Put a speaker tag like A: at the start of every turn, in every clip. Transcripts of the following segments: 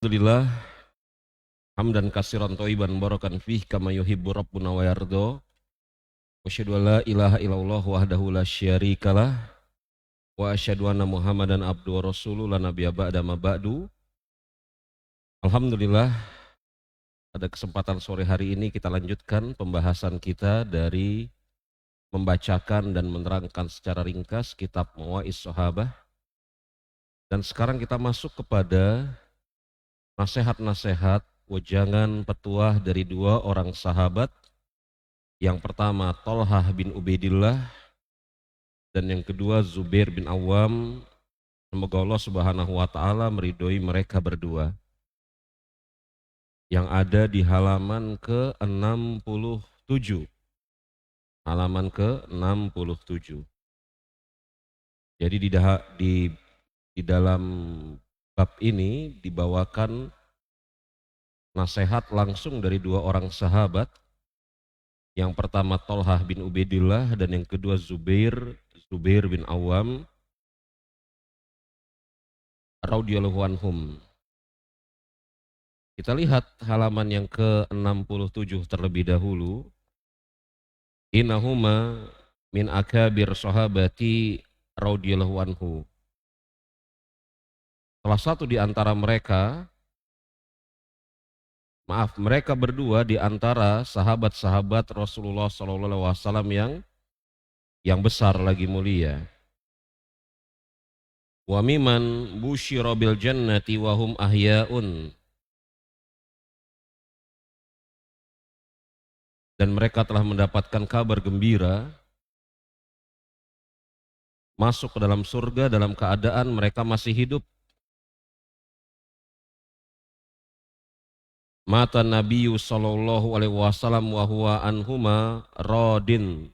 A: Alhamdulillah hamdan katsiran thayyiban barakan fih kama yuhibbu rabbuna wa yarda. Wa asyhadu an la ilaha illallah wahdahu la syarikalah wa asyhadu anna Muhammadan abduhu wa rasuluhu la nabiyya ba'da ma ba'du. Alhamdulillah pada kesempatan sore hari ini kita lanjutkan pembahasan kita dari membacakan dan menerangkan secara ringkas kitab Mawaiz Shahabah, dan sekarang kita masuk kepada nasihat-nasihat wejangan petuah dari dua orang sahabat. Yang pertama Thalhah bin Ubaidillah dan yang kedua Zubair bin Awam. Semoga Allah Subhanahu wa taala meridhoi mereka berdua. Yang ada di halaman ke-67. Halaman ke-67. Jadi di dalam bab ini dibawakan nasihat langsung dari dua orang sahabat. Yang pertama Thalhah bin Ubaidillah dan yang kedua Zubair bin Awam radhiyallahu anhum. Kita lihat halaman yang ke-67 terlebih dahulu. Innahuma min akabir sahabati radhiyallahu anhu. Salah satu di antara mereka, mereka berdua di antara sahabat-sahabat Rasulullah SAW yang besar lagi mulia. Wa miman busyira bil jannati wa hum ahya'un. Dan mereka telah mendapatkan kabar gembira masuk ke dalam surga dalam keadaan mereka masih hidup. Mata Nabi sallallahu alaihi wasallam wa huwa anhuma radin.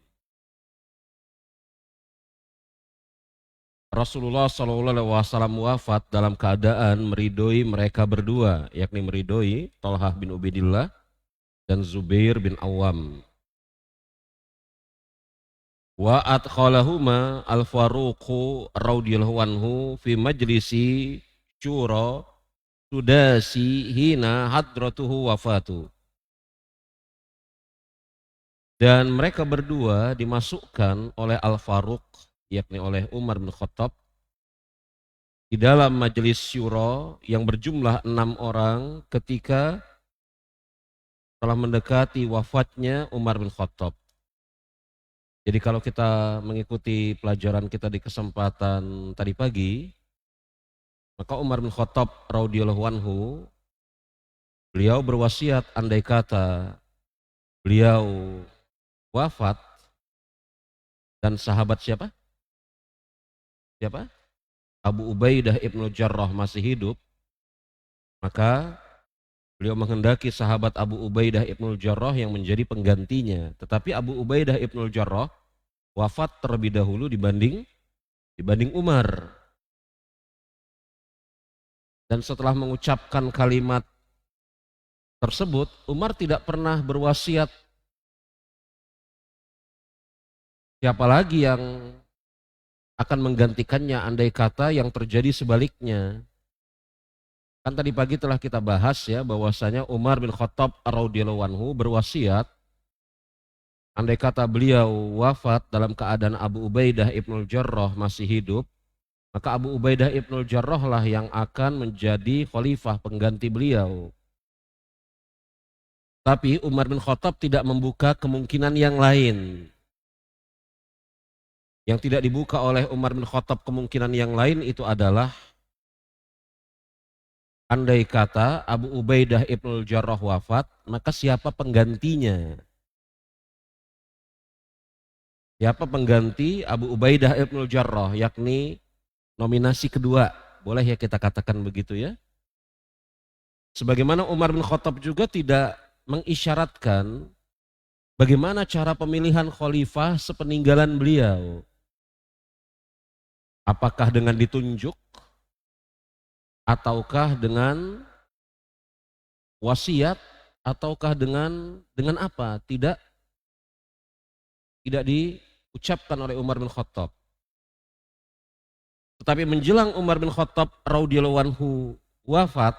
A: Rasulullah sallallahu alaihi wasallam wafat dalam keadaan meridhoi mereka berdua, yakni meridhoi Thalhah bin Ubaidillah dan Zubair bin Awam. Wa adkhalahuma al-Faruq radhiyallahu anhu fi majlisi syura sudasi hina hadratuhu wafatu. Dan mereka berdua dimasukkan oleh Al-Faruq, yakni oleh Umar bin Khattab, di dalam majelis syura yang berjumlah 6 orang ketika telah mendekati wafatnya Umar bin Khattab. Jadi kalau kita mengikuti pelajaran kita di kesempatan tadi pagi, maka Umar bin Khattab radhiyallahu anhu, beliau berwasiat andai kata beliau wafat dan sahabat siapa? Siapa? Abu Ubaidah ibnul Jarrah masih hidup, maka beliau menghendaki sahabat Abu Ubaidah ibnul Jarrah yang menjadi penggantinya. Tetapi Abu Ubaidah ibnul Jarrah wafat terlebih dahulu dibanding Umar. Dan setelah mengucapkan kalimat tersebut, Umar tidak pernah berwasiat siapa lagi yang akan menggantikannya andai kata yang terjadi sebaliknya. Kan tadi pagi telah kita bahas ya bahwasanya Umar bin Khattab radhiyallahu anhu berwasiat andai kata beliau wafat dalam keadaan Abu Ubaidah ibnul Jarrah masih hidup, maka Abu Ubaidah ibnul Jarrah lah yang akan menjadi khalifah pengganti beliau. Tapi Umar bin Khattab tidak membuka kemungkinan yang lain. Yang tidak dibuka oleh Umar bin Khattab kemungkinan yang lain itu adalah andai kata Abu Ubaidah ibnul Jarrah wafat, maka siapa penggantinya? Siapa pengganti Abu Ubaidah ibnul Jarrah, yakni nominasi kedua, boleh ya kita katakan begitu ya. Sebagaimana Umar bin Khattab juga tidak mengisyaratkan bagaimana cara pemilihan khalifah sepeninggalan beliau. Apakah dengan ditunjuk ataukah dengan wasiat ataukah dengan apa? Tidak diucapkan oleh Umar bin Khattab. Tetapi menjelang Umar bin Khattab radhiyallahu anhu wafat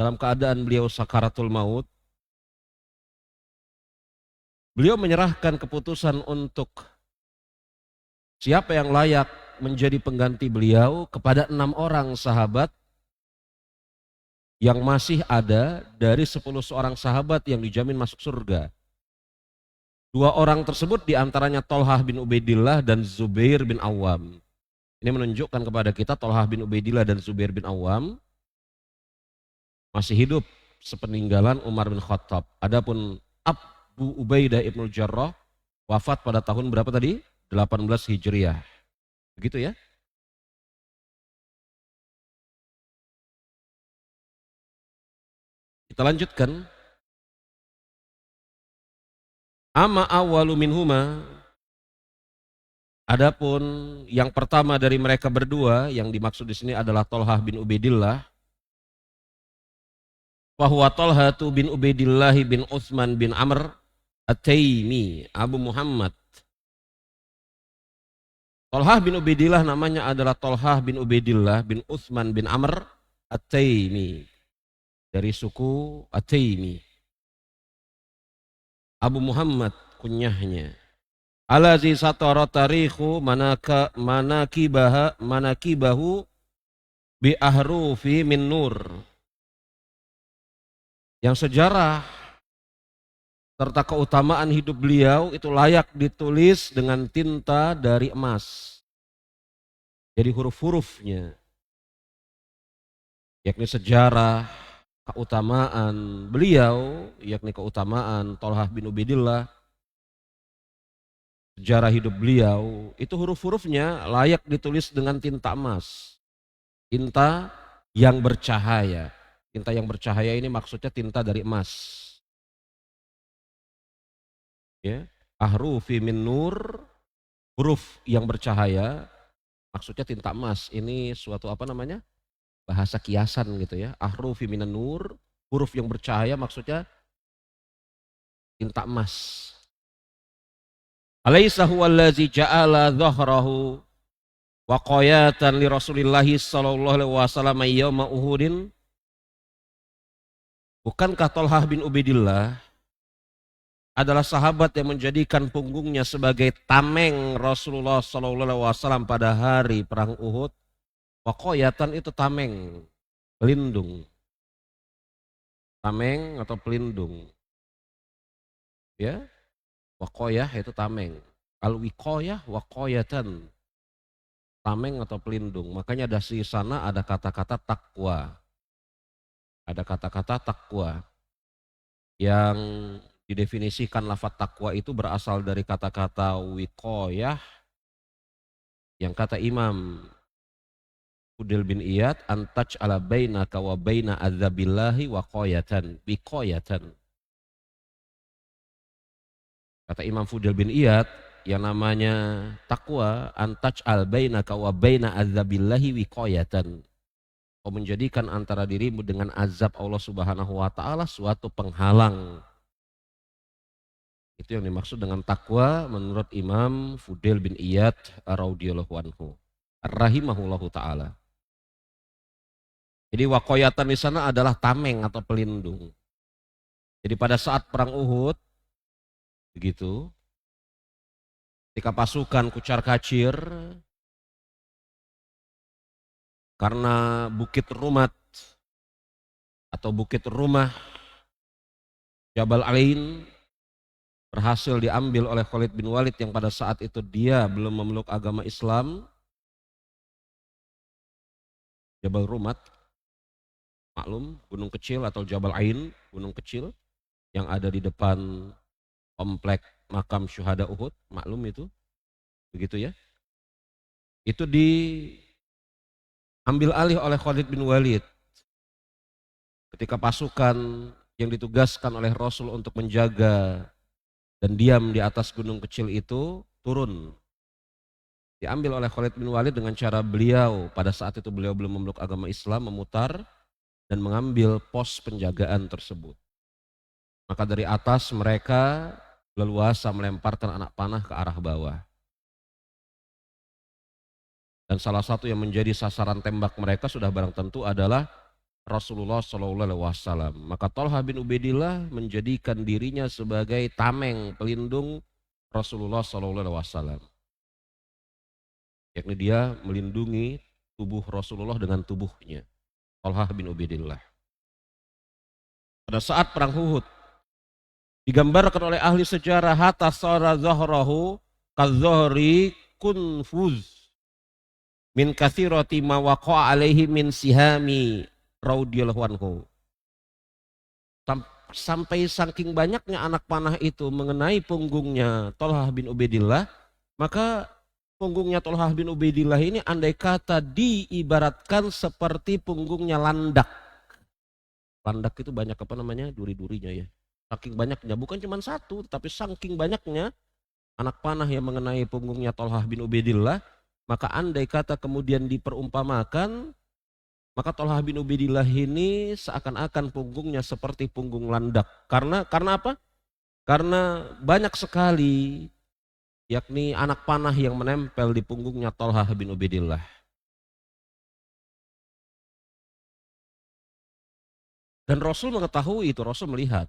A: dalam keadaan beliau sakaratul maut, beliau menyerahkan keputusan untuk siapa yang layak menjadi pengganti beliau kepada 6 orang sahabat yang masih ada dari 10 seorang sahabat yang dijamin masuk surga. 2 orang tersebut diantaranya Tolhah bin Ubaidillah dan Zubair bin Awam. Ini menunjukkan kepada kita Tolhah bin Ubaidillah dan Zubair bin Awam masih hidup sepeninggalan Umar bin Khattab. Adapun Abu Ubaidah ibnul Jarrah wafat pada tahun berapa tadi? 18 Hijriah. Begitu ya. Kita lanjutkan. Ama awwalu minhuma, adapun yang pertama dari mereka berdua yang dimaksud di sini adalah Tolhah bin Ubaidillah. Bahwa Tolhah bin Ubaidillah bin Utsman bin Amr At-Taimi Abu Muhammad. Tolhah bin Ubaidillah namanya adalah Tolhah bin Ubaidillah bin Utsman bin Amr At-Taimi, dari suku At-Taimi. Abu Muhammad kunyahnya. Alazi satara tarikhu manakibahu bi ahrufi min nur. Yang sejarah serta keutamaan hidup beliau itu layak ditulis dengan tinta dari emas. Jadi huruf-hurufnya, yakni sejarah keutamaan beliau, yakni keutamaan Tolhah bin Ubaidillah, sejarah hidup beliau, itu huruf-hurufnya layak ditulis dengan tinta emas. Tinta yang bercahaya. Tinta yang bercahaya ini maksudnya tinta dari emas. Ya, ahrufi min nur, huruf yang bercahaya, maksudnya tinta emas. Ini suatu apa namanya? Bahasa kiasan gitu ya. Ahrufi minan nur, huruf yang bercahaya maksudnya tinta emas. Alaysa huwallazi ja'ala dhahrahu waqayatan li Rasulillahi sallallahu alaihi wasallam yauma Uhudin. Bukankah Tolhah bin Ubaidillah adalah sahabat yang menjadikan punggungnya sebagai tameng Rasulullah sallallahu alaihi wasallam pada hari perang Uhud? Waqayatan itu tameng, pelindung. Tameng atau pelindung. Ya. Waqayah itu tameng. Al-wiqayah waqayatan. Tameng atau pelindung. Makanya di sana ada kata-kata takwa. Ada kata-kata takwa yang didefinisikan lafaz takwa itu berasal dari kata-kata wiqayah yang kata Imam Fudail bin Iyad antaj ala bainaka wa baina adzabillahi waqayatan, wiqayatan. Kata Imam Fudail bin Iyad, yang namanya takwa antaj al bainaka wa baina adzabillahi wiqayatan. Kau menjadikan antara dirimu dengan azab Allah Subhanahu wa taala suatu penghalang. Itu yang dimaksud dengan takwa menurut Imam Fudail bin Iyad radhiyallahu anhu, rahimahullahu taala. Jadi waqayatan di sana adalah tameng atau pelindung. Jadi pada saat perang Uhud begitu, ketika pasukan kucar-kacir karena Bukit Rumat atau Bukit Rumah Jabal Alain berhasil diambil oleh Khalid bin Walid yang pada saat itu dia belum memeluk agama Islam. Jabal Rumat, maklum, gunung kecil atau Jabal Ain, gunung kecil yang ada di depan komplek makam syuhada Uhud, maklum itu, begitu ya. Itu diambil alih oleh Khalid bin Walid ketika pasukan yang ditugaskan oleh Rasul untuk menjaga dan diam di atas gunung kecil itu turun. Diambil oleh Khalid bin Walid dengan cara beliau, pada saat itu beliau belum memeluk agama Islam, memutar dan mengambil pos penjagaan tersebut. Maka dari atas mereka leluasa melemparkan anak panah ke arah bawah. Dan salah satu yang menjadi sasaran tembak mereka sudah barang tentu adalah Rasulullah SAW. Maka Thalhah bin Ubaidillah menjadikan dirinya sebagai tameng pelindung Rasulullah SAW. Yakni dia melindungi tubuh Rasulullah dengan tubuhnya. Thalhah bin Ubaidillah. Pada saat perang Uhud, digambarkan oleh ahli sejarah hatta sara zahrahu kadzahri kunfuz min katsirati ma waqa'a alaihi min sihami radhiyallahu anhu. Sampai saking banyaknya anak panah itu mengenai punggungnya Thalhah bin Ubaidillah, maka punggungnya Thalhah bin Ubaidillah ini andai kata diibaratkan seperti punggungnya landak. Landak itu banyak apa namanya? Duri-durinya ya. Saking banyaknya, bukan cuma satu, tapi saking banyaknya anak panah yang mengenai punggungnya Thalhah bin Ubaidillah, maka andai kata kemudian diperumpamakan, maka Thalhah bin Ubaidillah ini seakan-akan punggungnya seperti punggung landak. Karena apa? Karena banyak sekali yakni anak panah yang menempel di punggungnya Thalhah bin Ubaidillah. Dan Rasul mengetahui itu, Rasul melihat.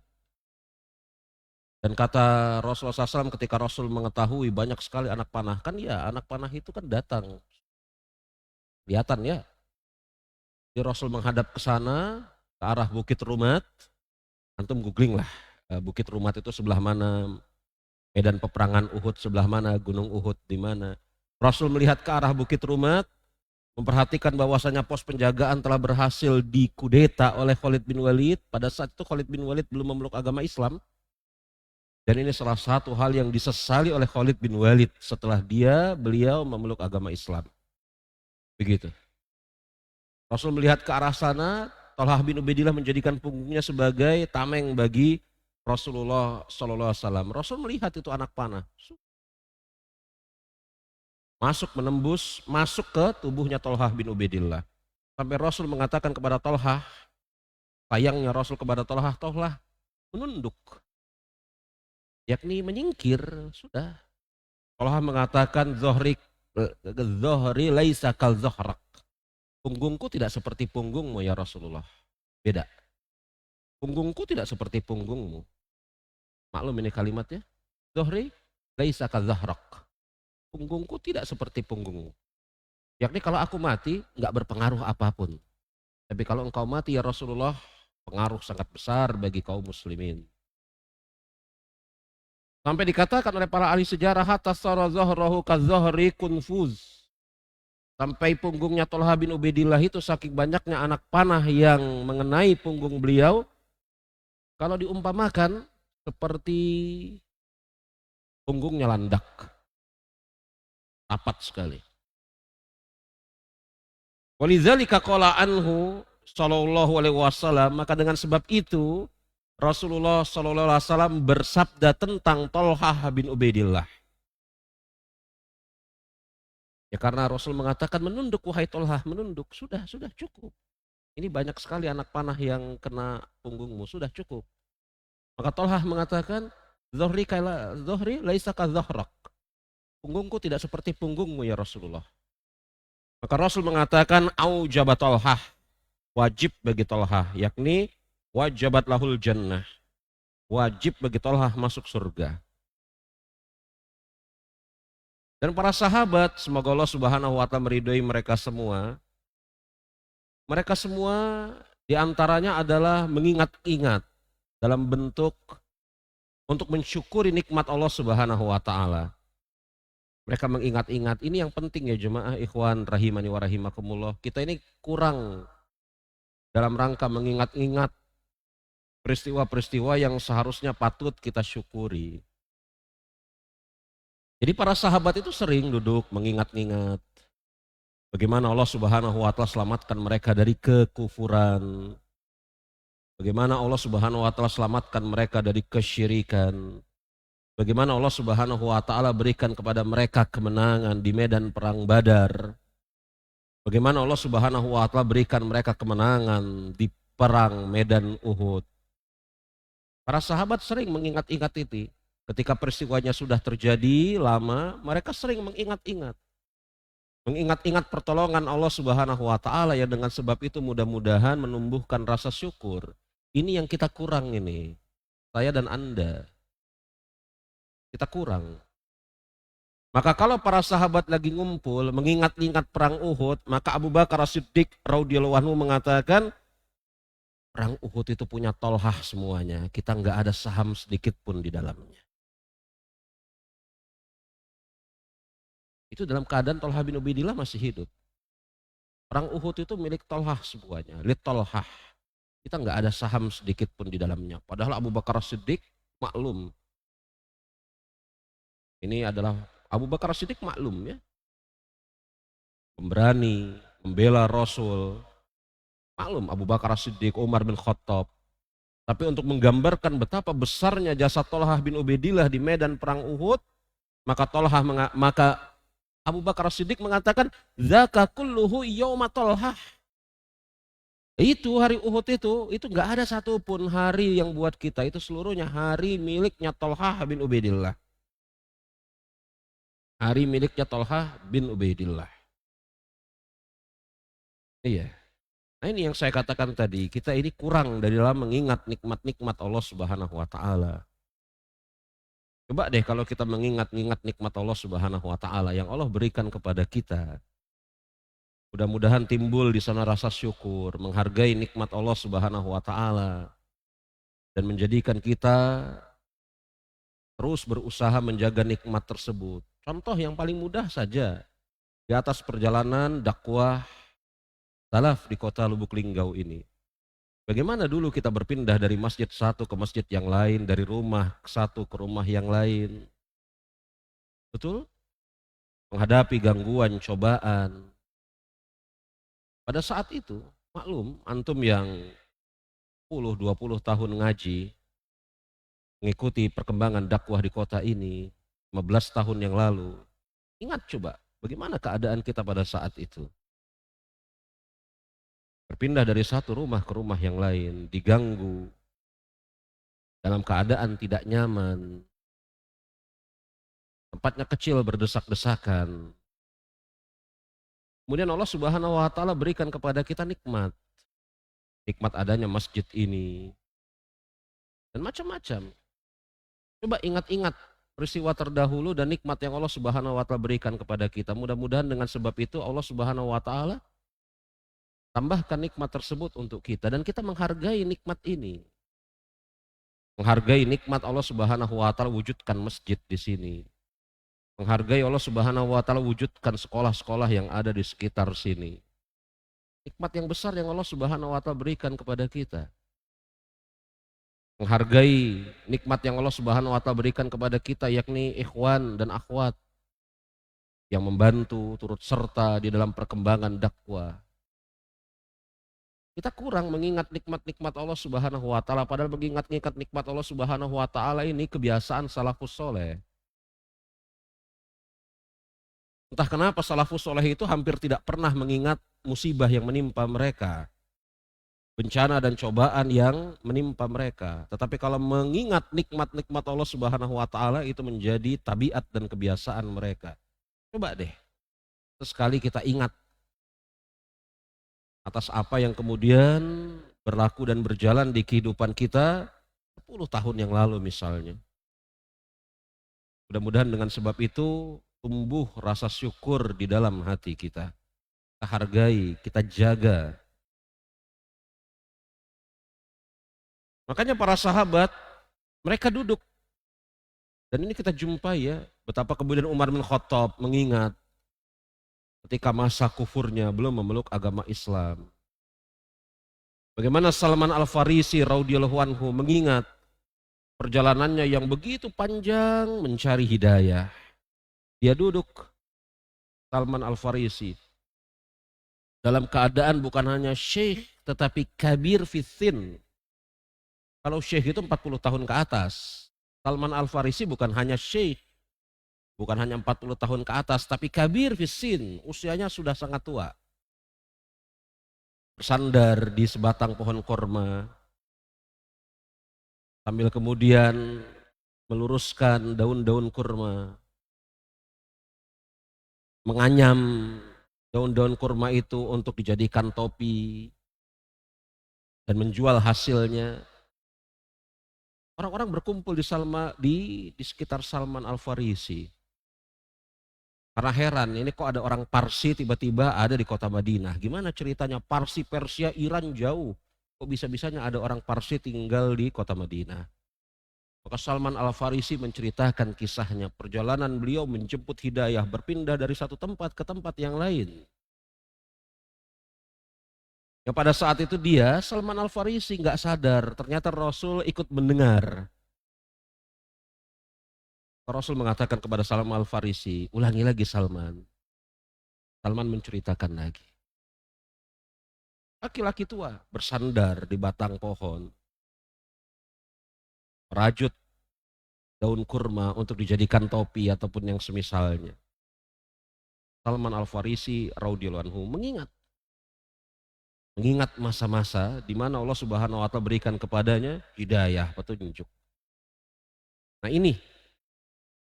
A: Dan kata Rasulullah SAW ketika Rasul mengetahui banyak sekali anak panah, kan ya anak panah itu kan datang. Kelihatan ya. Jadi Rasul menghadap ke sana, ke arah Bukit Rumat. Antum googling lah, Bukit Rumat itu sebelah mana, medan peperangan Uhud sebelah mana, Gunung Uhud di mana. Rasul melihat ke arah Bukit Rumat, memperhatikan bahwasanya pos penjagaan telah berhasil dikudeta oleh Khalid bin Walid. Pada saat itu Khalid bin Walid belum memeluk agama Islam. Dan ini salah satu hal yang disesali oleh Khalid bin Walid setelah beliau memeluk agama Islam. Begitu. Rasul melihat ke arah sana, Thalhah bin Ubaidillah menjadikan punggungnya sebagai tameng bagi Rasulullah SAW. Rasul melihat itu anak panah. Masuk ke tubuhnya Thalhah bin Ubaidillah. Sampai Rasul mengatakan kepada Thalhah, sayangnya Rasul kepada Thalhah, Thalhah menunduk. Yakni menyingkir, sudah. Thalhah mengatakan, Zohri laisa kal zohrak. Punggungku tidak seperti punggungmu ya Rasulullah. Beda. Punggungku tidak seperti punggungmu. Maklum ini kalimatnya. Zohri laisa kal zohrak. Punggungku tidak seperti punggungmu. Yakni kalau aku mati nggak berpengaruh apapun. Tapi kalau engkau mati ya Rasulullah, pengaruh sangat besar bagi kaum muslimin. Sampai dikatakan oleh para ahli sejarah hatta sara zahrahu kadzahri kunfuz. Sampai punggungnya Thalhah bin Ubaidillah itu saking banyaknya anak panah yang mengenai punggung beliau, kalau diumpamakan seperti punggungnya landak. Rapat sekali. Walidzalika qala anhu sallallahu alaihi wasallam, maka dengan sebab itu Rasulullah sallallahu alaihi wasallam bersabda tentang Thalhah bin Ubaidillah. Ya karena Rasul mengatakan menunduk wahai Thalhah, menunduk. Sudah cukup. Ini banyak sekali anak panah yang kena punggungmu, sudah cukup. Maka Thalhah mengatakan, Zohri laisa ka zohrak. Punggungku tidak seperti punggungmu ya Rasulullah. Maka Rasul mengatakan, aujabat Thalhah, wajib bagi Thalhah, yakni wajabat lahul jannah. Wajib bagi Thalhah masuk surga. Dan para sahabat, semoga Allah Subhanahu wa taala meridhoi mereka semua. Mereka semua diantaranya adalah mengingat-ingat dalam bentuk untuk mensyukuri nikmat Allah Subhanahu wa taala. Mereka mengingat-ingat, ini yang penting ya jemaah ikhwan rahimani wa rahimakumullah. Kita ini kurang dalam rangka mengingat-ingat peristiwa-peristiwa yang seharusnya patut kita syukuri. Jadi para sahabat itu sering duduk mengingat-ingat bagaimana Allah Subhanahu wa taala selamatkan mereka dari kekufuran. Bagaimana Allah Subhanahu wa taala selamatkan mereka dari kesyirikan. Bagaimana Allah Subhanahu wa taala berikan kepada mereka kemenangan di medan perang Badar. Bagaimana Allah Subhanahu wa taala berikan mereka kemenangan di perang medan Uhud. Para sahabat sering mengingat-ingat itu. Ketika peristiwanya sudah terjadi lama, mereka sering mengingat-ingat. mengingat-ingat pertolongan Allah Subhanahu wa taala, ya dengan sebab itu mudah-mudahan menumbuhkan rasa syukur. Ini yang kita kurang ini. Saya dan Anda, kita kurang. Maka kalau para sahabat lagi ngumpul mengingat-ingat perang Uhud, maka Abu Bakar As-Siddiq radhiyallahu anhu mengatakan, perang Uhud itu punya Tolhah semuanya, kita nggak ada saham sedikit pun di dalamnya. Itu dalam keadaan Tolhah bin Ubaidillah masih hidup. Perang Uhud itu milik Tolhah semuanya, lit Tolhah. Kita nggak ada saham sedikit pun di dalamnya. Padahal Abu Bakar As-Siddiq maklum. Ini adalah Abu Bakar As-Siddiq maklum ya, pemberani, membela Rasul. Maklum Abu Bakar As-Siddiq, Umar bin Khattab. Tapi untuk menggambarkan betapa besarnya jasa Tolhah bin Ubaidillah di medan perang Uhud, maka Abu Bakar As-Siddiq mengatakan, "Zaka kulluhu yauma Tolhah." Itu hari Uhud itu nggak ada satupun hari yang buat kita, itu seluruhnya hari miliknya Tolhah bin Ubaidillah. Hari miliknya Tolhah bin Ubaidillah. Iya. Nah ini yang saya katakan tadi, kita ini kurang dari dalam mengingat nikmat-nikmat Allah Subhanahu wa taala. Coba deh kalau kita mengingat-ingat nikmat Allah Subhanahu wa taala yang Allah berikan kepada kita. Mudah-mudahan timbul di sana rasa syukur, menghargai nikmat Allah Subhanahu wa taala dan menjadikan kita terus berusaha menjaga nikmat tersebut. Contoh yang paling mudah saja, di atas perjalanan dakwah salaf di kota Lubuk Linggau ini. Bagaimana dulu kita berpindah dari masjid satu ke masjid yang lain, dari rumah satu ke rumah yang lain. Betul? Menghadapi gangguan, cobaan. Pada saat itu, maklum, antum yang 10-20 tahun ngaji, mengikuti perkembangan dakwah di kota ini, 15 tahun yang lalu. Ingat coba, bagaimana keadaan kita pada saat itu. Berpindah dari satu rumah ke rumah yang lain, diganggu, dalam keadaan tidak nyaman, tempatnya kecil berdesak-desakan. Kemudian Allah Subhanahu wa taala berikan kepada kita nikmat. Nikmat adanya masjid ini dan macam-macam. Coba ingat-ingat peristiwa terdahulu dan nikmat yang Allah Subhanahu wa taala berikan kepada kita. Mudah-mudahan dengan sebab itu Allah Subhanahu wa taala tambahkan nikmat tersebut untuk kita dan kita menghargai nikmat ini. Menghargai nikmat Allah Subhanahu wa taala wujudkan masjid di sini. Menghargai Allah Subhanahu wa taala wujudkan sekolah-sekolah yang ada di sekitar sini. Nikmat yang besar yang Allah Subhanahu wa taala berikan kepada kita. Menghargai nikmat yang Allah Subhanahu wa taala berikan kepada kita, yakni ikhwan dan akhwat yang membantu turut serta di dalam perkembangan dakwah. Kita kurang mengingat nikmat-nikmat Allah Subhanahu wa taala, padahal mengingat-ingat nikmat Allah Subhanahu wa taala ini kebiasaan salafus soleh. Entah kenapa salafus soleh itu hampir tidak pernah mengingat musibah yang menimpa mereka, bencana dan cobaan yang menimpa mereka. Tetapi kalau mengingat nikmat-nikmat Allah Subhanahu wa taala itu menjadi tabiat dan kebiasaan mereka. Coba deh, sesekali kita ingat atas apa yang kemudian berlaku dan berjalan di kehidupan kita 10 tahun yang lalu misalnya. Mudah-mudahan dengan sebab itu tumbuh rasa syukur di dalam hati kita. Kita hargai, kita jaga. Makanya para sahabat, mereka duduk. Dan ini kita jumpai ya, betapa kemudian Umar bin Khattab mengingat ketika masa kufurnya belum memeluk agama Islam. Bagaimana Salman Al-Farisi radhiyallahu anhu mengingat perjalanannya yang begitu panjang mencari hidayah. Dia duduk, Salman Al-Farisi, dalam keadaan bukan hanya syekh tetapi kabir fisin. Kalau syekh itu 40 tahun ke atas, Salman Al-Farisi bukan hanya syekh, bukan hanya 40 tahun ke atas, tapi kabir fisin, usianya sudah sangat tua. Bersandar di sebatang pohon korma, sambil kemudian meluruskan daun-daun kurma, menganyam daun-daun kurma itu untuk dijadikan topi dan menjual hasilnya. Orang-orang berkumpul di sekitar Salman Al-Farisi. Karena heran, ini kok ada orang Parsi tiba-tiba ada di kota Madinah. Gimana ceritanya? Parsi, Persia, Iran jauh. Kok bisa-bisanya ada orang Parsi tinggal di kota Madinah? Maka Salman Al-Farisi menceritakan kisahnya. Perjalanan beliau menjemput hidayah, berpindah dari satu tempat ke tempat yang lain. Yang pada saat itu dia, Salman Al-Farisi nggak sadar, ternyata Rasul ikut mendengar. Rasul mengatakan kepada Salman Al-Farisi, ulangi lagi Salman. Salman menceritakan lagi. Laki-laki tua bersandar di batang pohon, merajut daun kurma untuk dijadikan topi ataupun yang semisalnya. Salman Al-Farisi radhiyallahu anhu mengingat masa-masa di mana Allah Subhanahu wa taala berikan kepadanya hidayah, petunjuk. Nah ini,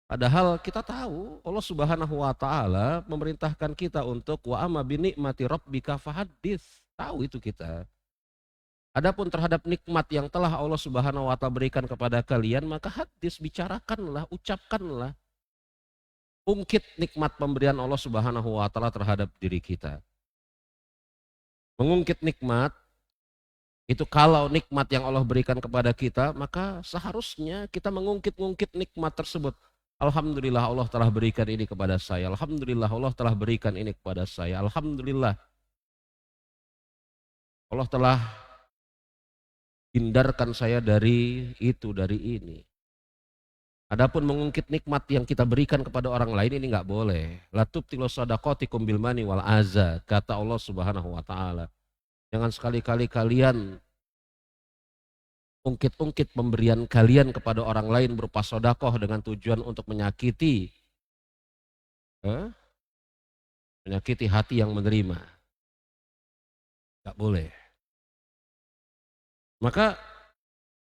A: padahal kita tahu Allah Subhanahu wa taala memerintahkan kita untuk wa amma bi ni'mati rabbika fahaddits. Tahu itu kita. Adapun terhadap nikmat yang telah Allah Subhanahu wa taala berikan kepada kalian, maka hadis, bicarakanlah, ucapkanlah. Ungkit nikmat pemberian Allah Subhanahu wa taala terhadap diri kita. Mengungkit nikmat itu, kalau nikmat yang Allah berikan kepada kita, maka seharusnya kita mengungkit-ungkit nikmat tersebut. Alhamdulillah Allah telah berikan ini kepada saya. Alhamdulillah Allah telah berikan ini kepada saya. Alhamdulillah Allah telah hindarkan saya dari itu, dari ini. Adapun mengungkit nikmat yang kita berikan kepada orang lain, ini nggak boleh. La tubtilu shadaqatikum bil mani wal aza, kata Allah Subhanahu wa taala. Jangan sekali-kali kalian ungkit-ungkit pemberian kalian kepada orang lain berupa sedekah dengan tujuan untuk menyakiti hati yang menerima. Nggak boleh. Maka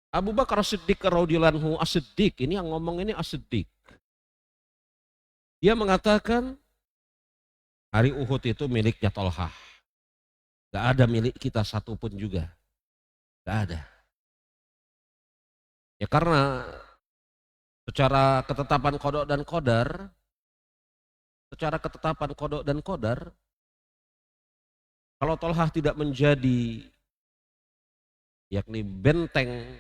A: Abu Bakar As-Siddiq radhiyallahu anhu, As-Siddiq, ini yang ngomong ini As-Siddiq. Dia mengatakan hari Uhud itu miliknya Tolhah. Gak ada milik kita satupun juga. Gak ada. Ya karena secara ketetapan qada dan qadar, kalau Tolhah tidak menjadi yakni benteng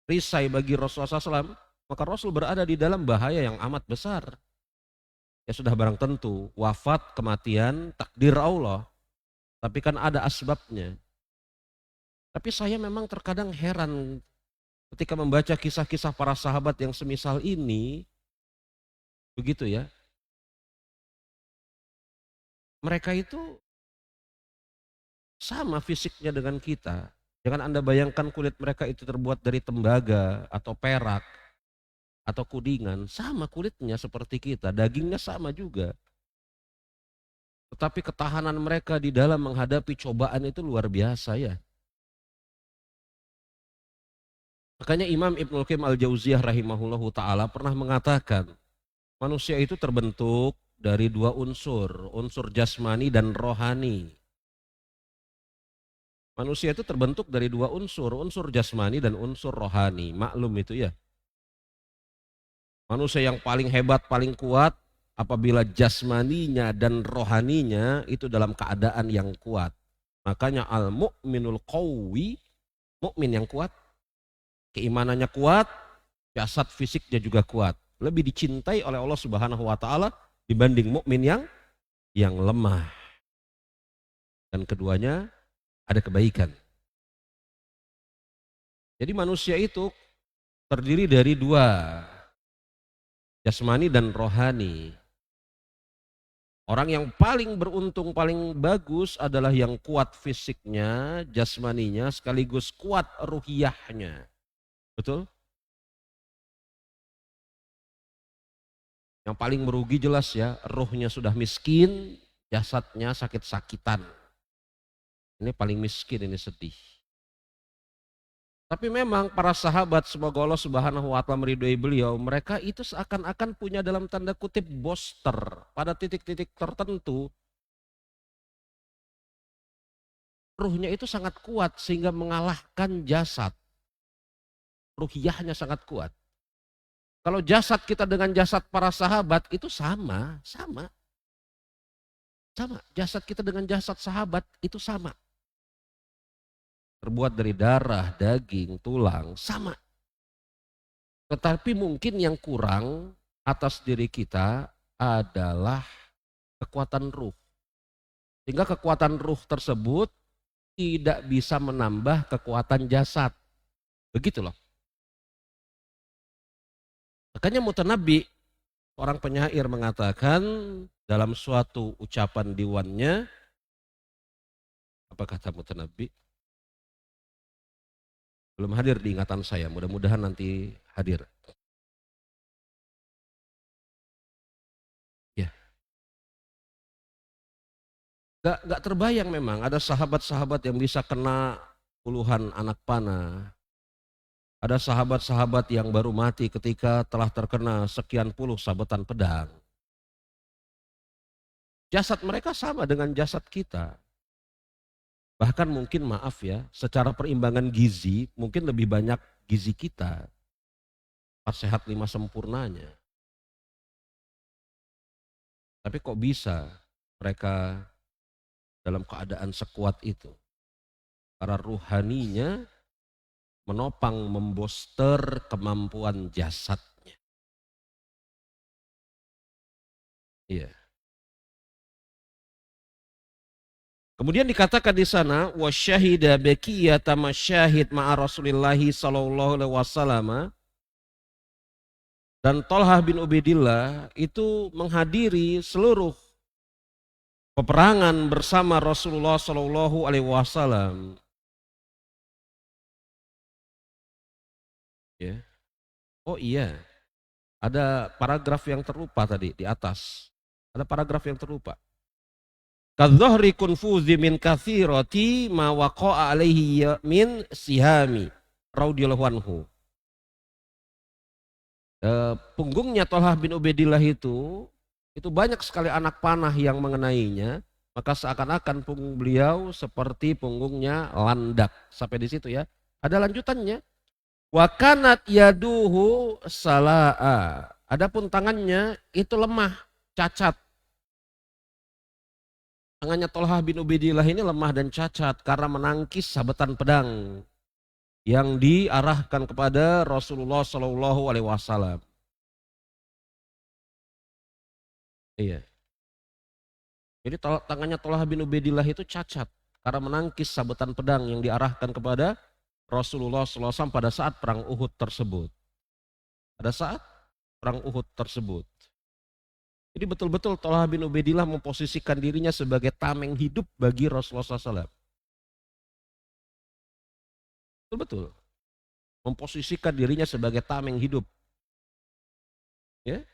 A: perisai bagi Rasulullah SAW, maka Rasul berada di dalam bahaya yang amat besar. Ya sudah barang tentu, wafat, kematian, takdir Allah. Tapi kan ada asbabnya. Tapi saya memang terkadang heran ketika membaca kisah-kisah para sahabat yang semisal ini, begitu ya. Mereka itu sama fisiknya dengan kita. Jangan Anda bayangkan kulit mereka itu terbuat dari tembaga atau perak atau kudingan. Sama kulitnya seperti kita, dagingnya sama juga. Tetapi ketahanan mereka di dalam menghadapi cobaan itu luar biasa ya. Makanya Imam Ibnul Qayyim Al-Jauziyah rahimahullahu ta'ala pernah mengatakan, manusia itu terbentuk dari dua unsur, unsur jasmani dan rohani. Manusia itu terbentuk dari dua unsur, unsur jasmani dan unsur rohani. Maklum itu ya. Manusia yang paling hebat, paling kuat apabila jasmaninya dan rohaninya itu dalam keadaan yang kuat. Makanya al-mu'minul qawwi, mukmin yang kuat, keimanannya kuat, jasad fisiknya juga kuat. Lebih dicintai oleh Allah Subhanahu wa taala dibanding mukmin yang lemah. Dan keduanya ada kebaikan. Jadi manusia itu terdiri dari dua, jasmani dan rohani. Orang yang paling beruntung, paling bagus adalah yang kuat fisiknya, jasmaninya, sekaligus kuat ruhiyahnya. Betul? Yang paling merugi jelas ya, ruhnya sudah miskin, jasadnya sakit-sakitan. Ini paling miskin, ini sedih. Tapi memang para sahabat, semoga Allah Subhanahu wa taala meridhoi beliau, mereka itu seakan-akan punya dalam tanda kutip booster pada titik-titik tertentu. ruhnya itu sangat kuat sehingga mengalahkan jasad. Ruhiyahnya sangat kuat. Kalau jasad kita dengan jasad para sahabat itu sama. Jasad kita dengan jasad sahabat itu sama. Terbuat dari darah, daging, tulang, sama. Tetapi mungkin yang kurang atas diri kita adalah kekuatan ruh. Sehingga kekuatan ruh tersebut tidak bisa menambah kekuatan jasad. Begitu loh. Makanya Mutanabbi, orang penyair mengatakan dalam suatu ucapan diwannya, apa kata Mutanabbi? Belum hadir di ingatan saya, mudah-mudahan nanti hadir. Ya. Gak terbayang memang ada sahabat-sahabat yang bisa kena puluhan anak panah. Ada sahabat-sahabat yang baru mati ketika telah terkena sekian puluh sabetan pedang. Jasad mereka sama dengan jasad kita. Bahkan mungkin maaf ya, secara perimbangan gizi mungkin lebih banyak gizi kita. 4 sehat 5 sempurnanya. Tapi kok bisa mereka dalam keadaan sekuat itu? Para ruhaninya menopang, memboster kemampuan jasadnya. Iya. Kemudian dikatakan di sana wasyahida baqiyata masyahid ma'a Rasulillah sallallahu alaihi wasallam, dan Thalhah bin Ubaidillah itu menghadiri seluruh peperangan bersama Rasulullah sallallahu alaihi wasallam. Ya. Oh iya, ada paragraf yang terlupa tadi di atas. Ada paragraf yang terlupa. Kadzohri kunfuzi min kathirati ma waqa'a alaihi min sihami radhiyallahu anhu. Punggungnya Thalhah bin Ubaidillah itu banyak sekali anak panah yang mengenainya, maka seakan-akan punggung beliau seperti punggungnya landak. Sampai di situ ya. Ada lanjutannya. Wa kanat yaduhu sala'a. Adapun tangannya itu lemah, cacat. Tangannya Thalhah bin Ubaidillah ini lemah dan cacat karena menangkis sabetan pedang yang diarahkan kepada Rasulullah Shallallahu Alaihi Wasallam. Iya. Jadi tangannya Thalhah bin Ubaidillah itu cacat karena menangkis sabetan pedang yang diarahkan kepada Rasulullah SAW pada saat perang Uhud tersebut. Pada saat perang Uhud tersebut. Jadi betul-betul Thalhah bin Ubaidillah memposisikan dirinya sebagai tameng hidup bagi Rasulullah SAW. Betul-betul. Memposisikan dirinya sebagai tameng hidup. Ya.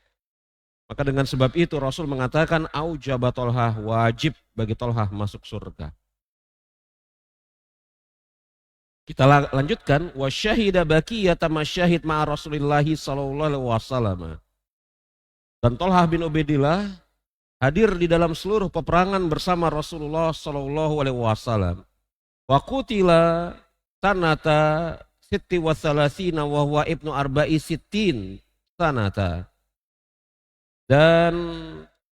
A: Maka dengan sebab itu Rasul mengatakan aujaba Thalhah, wajib bagi Thalhah masuk surga. Kita lanjutkan wasyahida baqiyata masyahid ma'a Rasulillah sallallahu alaihi wasallam. Dan Thalhah bin Ubaidillah hadir di dalam seluruh peperangan bersama Rasulullah sallallahu alaihi wasallam. Wa qutila sanata sitti wa salasina wa huwa ibnu arba'i sittin sanata. Dan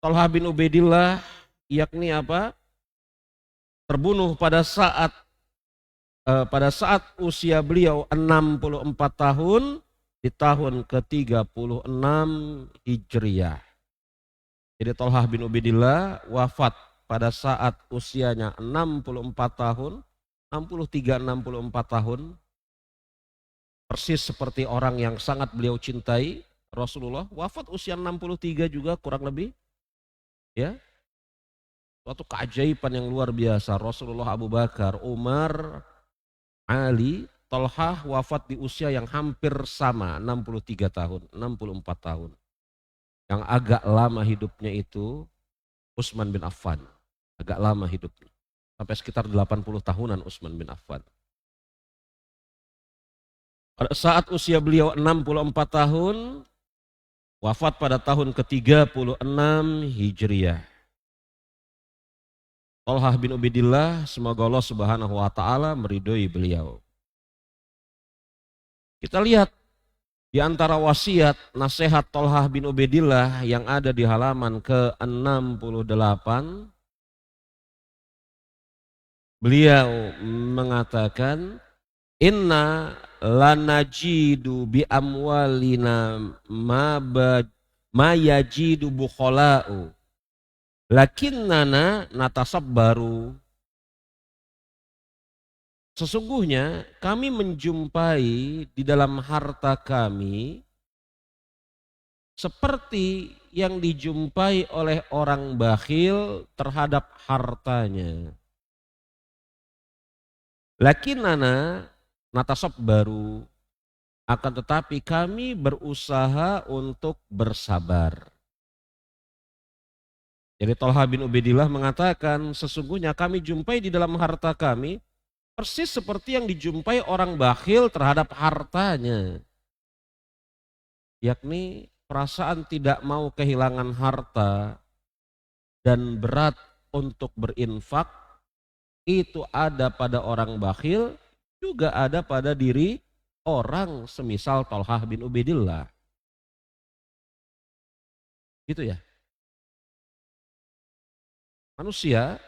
A: Thalhah bin Ubaidillah yakni apa? Terbunuh pada saat usia beliau 64 tahun di tahun ke-36 Hijriyah. Jadi Thalhah bin Ubaidillah wafat pada saat usianya 64 tahun, 63-64 tahun. Persis seperti orang yang sangat beliau cintai, Rasulullah wafat usia 63 juga kurang lebih. Ya. Suatu keajaiban yang luar biasa. Rasulullah, Abu Bakar, Umar, Ali, Thalhah wafat di usia yang hampir sama, 63 tahun, 64 tahun. Yang agak lama hidupnya itu Utsman bin Affan. Agak lama hidupnya. Sampai sekitar 80 tahunan Utsman bin Affan. Pada saat usia beliau 64 tahun, wafat pada tahun ke-36 Hijriyah. Thalhah bin Ubaidillah, semoga Allah Subhanahu wa taala meridhoi beliau. Kita lihat di antara wasiat nasihat Thalhah bin Ubaidillah yang ada di halaman ke-68, beliau mengatakan, inna lanajidu bi amwalina ma yajidu bukhala'u lakinnana natasabbaru. Sesungguhnya kami menjumpai di dalam harta kami seperti yang dijumpai oleh orang bakhil terhadap hartanya. Lakinnana natasabbaru, akan tetapi kami berusaha untuk bersabar. Jadi Thalhah bin Ubaidillah mengatakan, sesungguhnya kami jumpai di dalam harta kami persis seperti yang dijumpai orang bakhil terhadap hartanya. Yakni perasaan tidak mau kehilangan harta dan berat untuk berinfak itu ada pada orang bakhil, juga ada pada diri orang semisal Thalhah bin Ubaidillah. Gitu ya. Manusia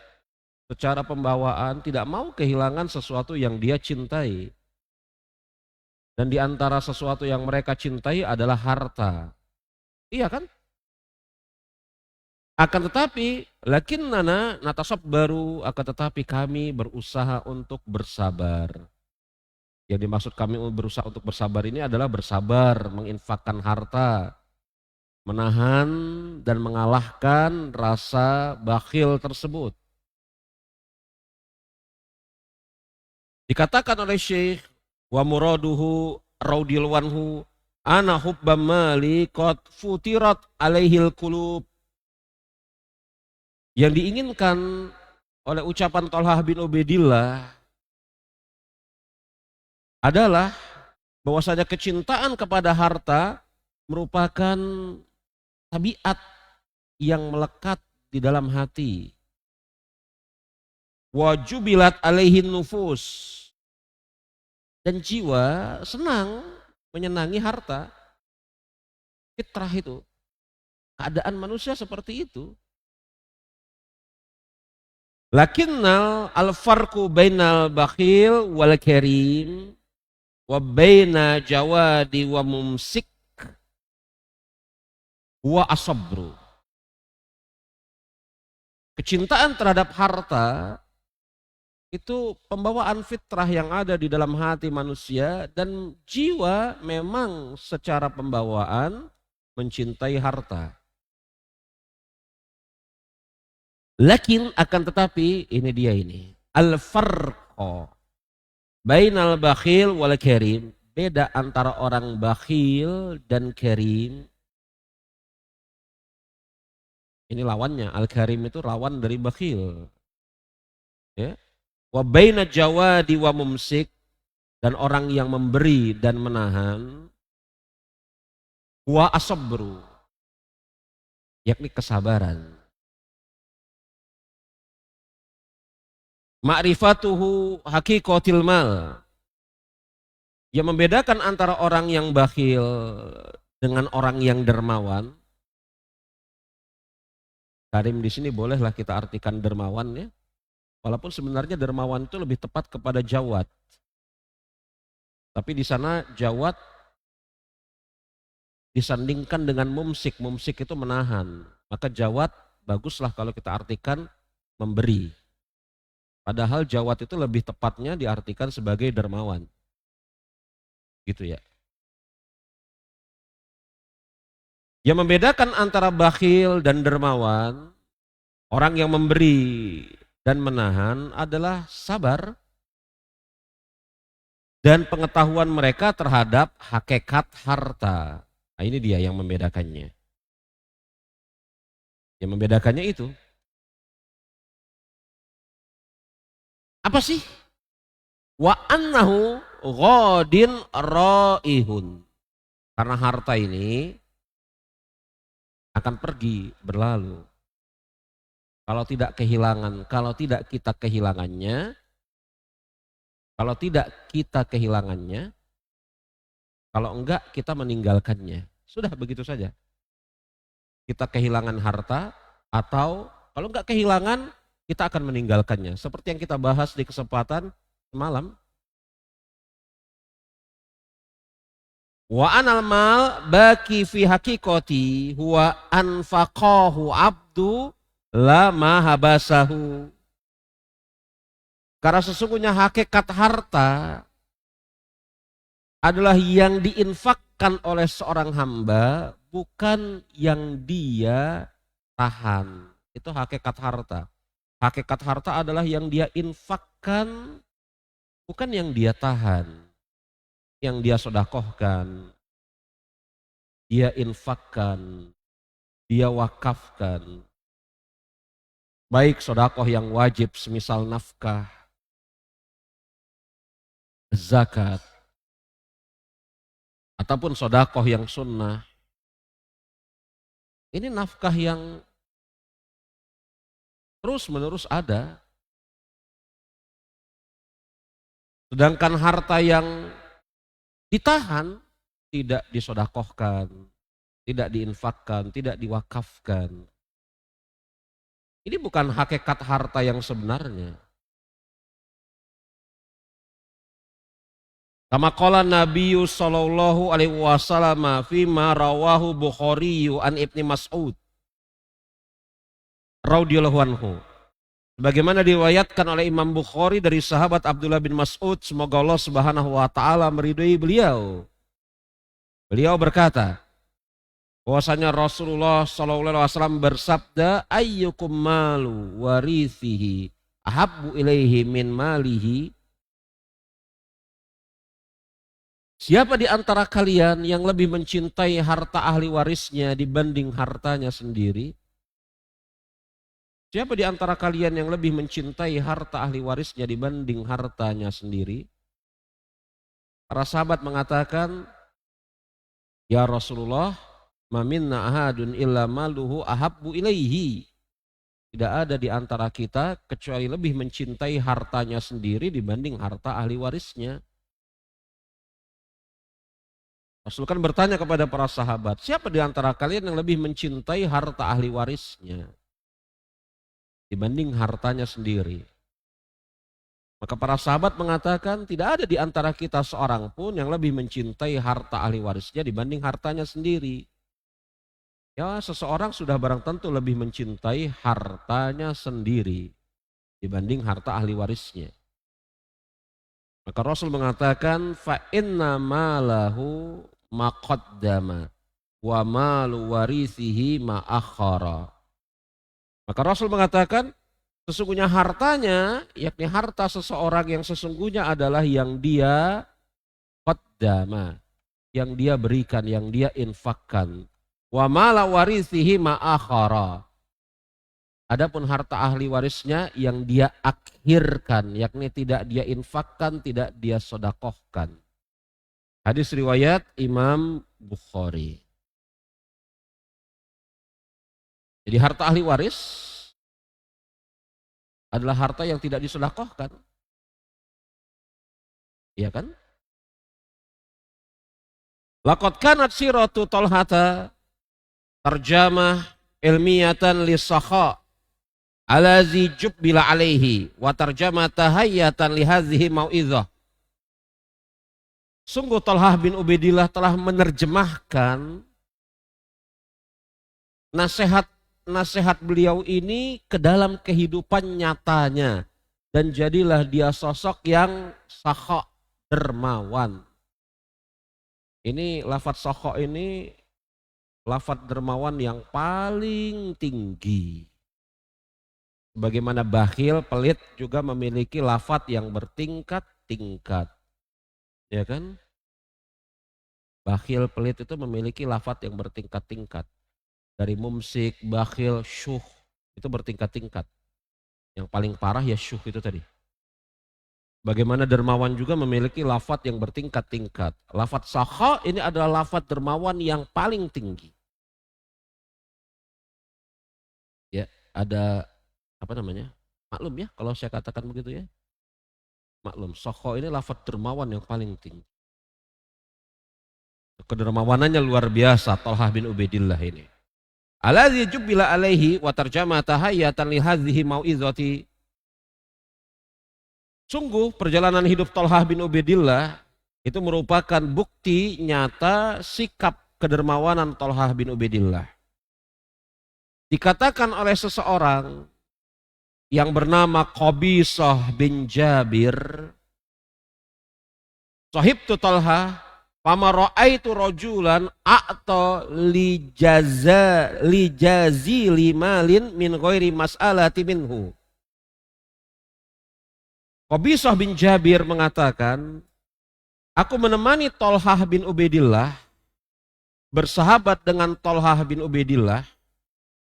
A: secara pembawaan tidak mau kehilangan sesuatu yang dia cintai. Dan di antara sesuatu yang mereka cintai adalah harta. Iya kan? Akan tetapi, lakinnana natasabbaru, akan tetapi kami berusaha untuk bersabar. Yang dimaksud kami berusaha untuk bersabar ini adalah bersabar, menginfakkan harta, menahan dan mengalahkan rasa bakhil tersebut. Dikatakan oleh Syekh wa muraduhu radhiyallahu ana hubba mali qad futirat alaihil qulub. Yang diinginkan oleh ucapan Thalhah bin Ubaidillah adalah bahwasanya kecintaan kepada harta merupakan tabiat yang melekat di dalam hati. Wa jubilat alaihin nufus, dan jiwa senang menyenangi harta. Fitrah itu, keadaan manusia seperti itu. Lakinnal al-farqu bainal bakhil wal karim wa baina jawadi wa mumsik wa asabru. Kecintaan terhadap harta itu pembawaan fitrah yang ada di dalam hati manusia, dan jiwa memang secara pembawaan mencintai harta. Lakin akan tetapi ini dia ini. Al-farqa bainal bakhil wal karim, beda antara orang bakhil dan karim. Ini lawannya, al-karim itu lawan dari bakhil. Ya. Wa baina jawadi wa mumsik, dan orang yang memberi dan menahan. Wa asabru, yakni kesabaran. Ma'rifatuhu haqiqatil mal, yang membedakan antara orang yang bakhil dengan orang yang dermawan. Karim di sini bolehlah kita artikan dermawan ya. Walaupun sebenarnya dermawan itu lebih tepat kepada jawad. Tapi di sana jawad disandingkan dengan mumsik. Mumsik itu menahan. Maka jawad baguslah kalau kita artikan memberi. Padahal jawad itu lebih tepatnya diartikan sebagai dermawan. Gitu ya. Yang membedakan antara bakhil dan dermawan, orang yang memberi dan menahan adalah sabar dan pengetahuan mereka terhadap hakikat harta. Nah, ini dia yang membedakannya. Yang membedakannya itu. Apa sih? Wa annahu ghadin raihun. Karena harta ini akan pergi, berlalu. Kalau tidak kehilangan, kalau tidak kita kehilangannya, kalau tidak kita kehilangannya, kalau enggak kita meninggalkannya. Sudah begitu saja. Kita kehilangan harta atau kalau enggak kehilangan kita akan meninggalkannya. Seperti yang kita bahas di kesempatan semalam. Wa anal mal baki fi haqiqati huwa anfaqahu abdu la mahabasahu. Karena sesungguhnya hakikat harta adalah yang diinfakkan oleh seorang hamba, bukan yang dia tahan. Itu hakikat harta. Hakikat harta adalah yang dia infakkan, bukan yang dia tahan. Yang dia sodakohkan, dia infakkan, dia wakafkan. Baik sodakoh yang wajib, semisal nafkah, zakat, ataupun sodakoh yang sunnah. Ini nafkah yang terus menerus ada. Sedangkan harta yang ditahan, tidak disodakohkan, tidak diinfakkan, tidak diwakafkan. Ini bukan hakikat harta yang sebenarnya. Kama qala Nabi sallallahu alaihi wasallam fi ma rawahu Bukhari an Ibnu Mas'ud radhiyallahu anhu. Bagaimana diriwayatkan oleh Imam Bukhari dari sahabat Abdullah bin Mas'ud, semoga Allah Subhanahu wa taala meridhai beliau. Beliau berkata, bahwasanya Rasulullah sallallahu alaihi wasallam bersabda, ayyukum malu warithihi ahabbu ilaihi min malihi. Siapa di antara kalian yang lebih mencintai harta ahli warisnya dibanding hartanya sendiri? Siapa di antara kalian yang lebih mencintai harta ahli warisnya dibanding hartanya sendiri? Para sahabat mengatakan, ya Rasulullah, ma minna ahadun illa maluhu ahabbu ilaihi. Tidak ada di antara kita kecuali lebih mencintai hartanya sendiri dibanding harta ahli warisnya. Rasul kan bertanya kepada para sahabat, siapa di antara kalian yang lebih mencintai harta ahli warisnya dibanding hartanya sendiri? Maka para sahabat mengatakan, tidak ada di antara kita seorang pun yang lebih mencintai harta ahli warisnya dibanding hartanya sendiri. Ya, seseorang sudah barang tentu lebih mencintai hartanya sendiri dibanding harta ahli warisnya. Maka Rasul mengatakan, fa inna malahu maqaddama wa malu warithihi ma akhara. Maka Rasul mengatakan, sesungguhnya hartanya, yakni harta seseorang yang sesungguhnya adalah yang dia qaddama, yang dia berikan, yang dia infakkan. Wa mala warithihi ma akhara. Adapun harta ahli warisnya yang dia akhirkan, yakni tidak dia infakkan, tidak dia sodakohkan. Hadis riwayat Imam Bukhari. Jadi harta ahli waris adalah harta yang tidak disodakohkan. Iya kan? Laqad kanat siratu Talhata tarjamah ilmiyatan lisakha alazi jubbila alaihi wa tarjamah tahayyatan lihadhihi mau'izah. Sungguh Talhah bin Ubaidillah telah menerjemahkan nasihat beliau ini ke dalam kehidupan nyatanya. Dan jadilah dia sosok yang sakha, dermawan. Ini lafadz sakha ini lafadz dermawan yang paling tinggi. Bagaimana bakhil, pelit juga memiliki lafadz yang bertingkat-tingkat. Ya kan? Bakhil, pelit itu memiliki lafadz yang bertingkat-tingkat. Dari mumsik, bakhil, syuh, itu bertingkat-tingkat. Yang paling parah ya syuh itu tadi. Bagaimana dermawan juga memiliki lafadz yang bertingkat-tingkat. Lafadz sakha ini adalah lafadz dermawan yang paling tinggi. Ya, ada apa namanya? Maklum ya kalau saya katakan begitu ya. Maklum, sokho ini lafaz dermawan yang paling tinggi. Kedermawanannya luar biasa Thalhah bin Ubaidillah ini. Alladzi jubbila alaihi wa tarjama tahayatan li hadhihi mau'izati. Sungguh perjalanan hidup Thalhah bin Ubaidillah itu merupakan bukti nyata sikap kedermawanan Thalhah bin Ubaidillah. Dikatakan oleh seseorang yang bernama Qabisah bin Jabir, sahibtu Thalhah fama ra'aitu rajulan a'ta lijazi limalin min ghairi mas'alati minhu. Qabisah bin Jabir mengatakan, aku menemani Thalhah bin Ubaidillah, bersahabat dengan Thalhah bin Ubaidillah,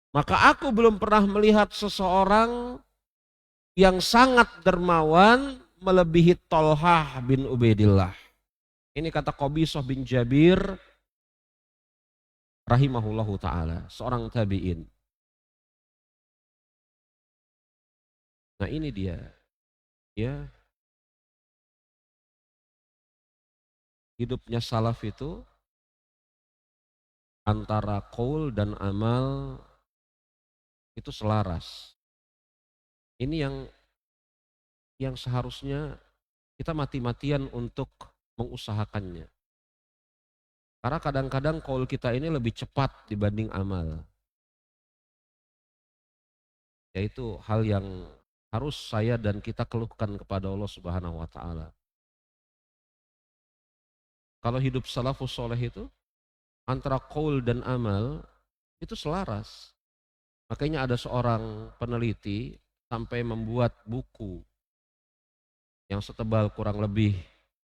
A: maka aku belum pernah melihat seseorang yang sangat dermawan melebihi Thalhah bin Ubaidillah. Ini kata Qabisah bin Jabir rahimahullahu ta'ala, seorang tabi'in. Nah ini dia, ya, hidupnya salaf itu antara qaul dan amal itu selaras. Ini yang seharusnya kita mati-matian untuk mengusahakannya. Karena kadang-kadang qaul kita ini lebih cepat dibanding amal. Yaitu hal yang harus saya dan kita keluhkan kepada Allah Subhanahu wa taala. Kalau hidup salafus soleh itu antara qaul dan amal itu selaras. Makanya ada seorang peneliti sampai membuat buku yang setebal kurang lebih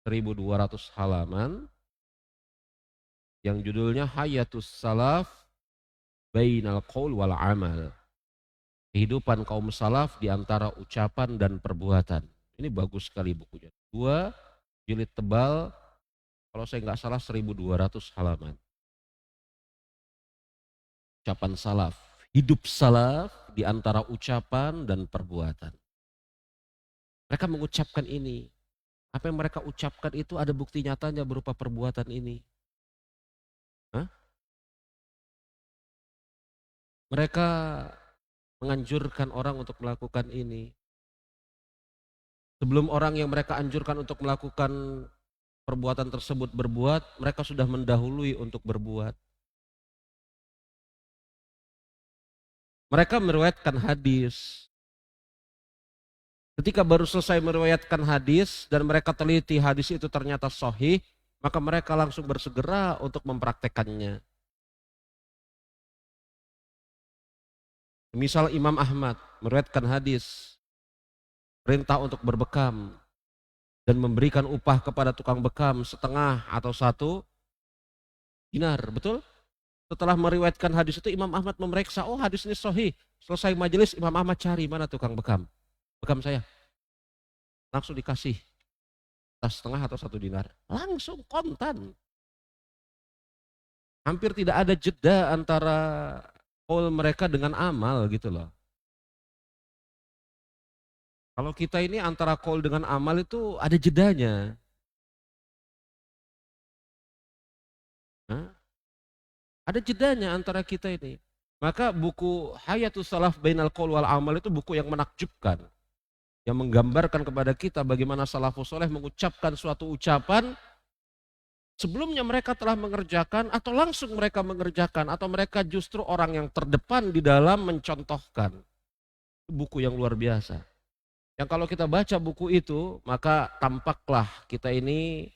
A: 1200 halaman yang judulnya Hayatus Salaf Bainal Qaul wal Amal. Kehidupan kaum salaf di antara ucapan dan perbuatan. Ini bagus sekali bukunya. 2 jilid tebal, kalau saya nggak salah 1200 halaman. Ucapan salaf, hidup salaf di antara ucapan dan perbuatan. Mereka mengucapkan ini. Apa yang mereka ucapkan itu ada bukti nyatanya berupa perbuatan ini. Hah? Mereka menganjurkan orang untuk melakukan ini. Sebelum orang yang mereka anjurkan untuk melakukan perbuatan tersebut berbuat, mereka sudah mendahului untuk berbuat. Mereka meriwayatkan hadis. Ketika baru selesai meriwayatkan hadis dan mereka teliti hadis itu ternyata sahih, maka mereka langsung bersegera untuk mempraktekannya. Misal Imam Ahmad meriwayatkan hadis, perintah untuk berbekam dan memberikan upah kepada tukang bekam setengah atau 1 dinar, betul? Setelah meriwayatkan hadis itu Imam Ahmad memeriksa, oh hadis ini sahih. Selesai majelis Imam Ahmad cari mana tukang bekam. Bekam saya. Langsung dikasih. Setengah atau 1 dinar. Langsung kontan. Hampir tidak ada jeda antara qaul mereka dengan amal gitu loh. Kalau kita ini antara qaul dengan amal itu ada jedanya. Hah? Ada jedanya antara kita ini. Maka buku Hayatus Salaf Bainal Qaul wal Amal itu buku yang menakjubkan. Yang menggambarkan kepada kita bagaimana salafus soleh mengucapkan suatu ucapan sebelumnya mereka telah mengerjakan atau langsung mereka mengerjakan atau mereka justru orang yang terdepan di dalam mencontohkan. Buku yang luar biasa. Yang kalau kita baca buku itu maka tampaklah kita ini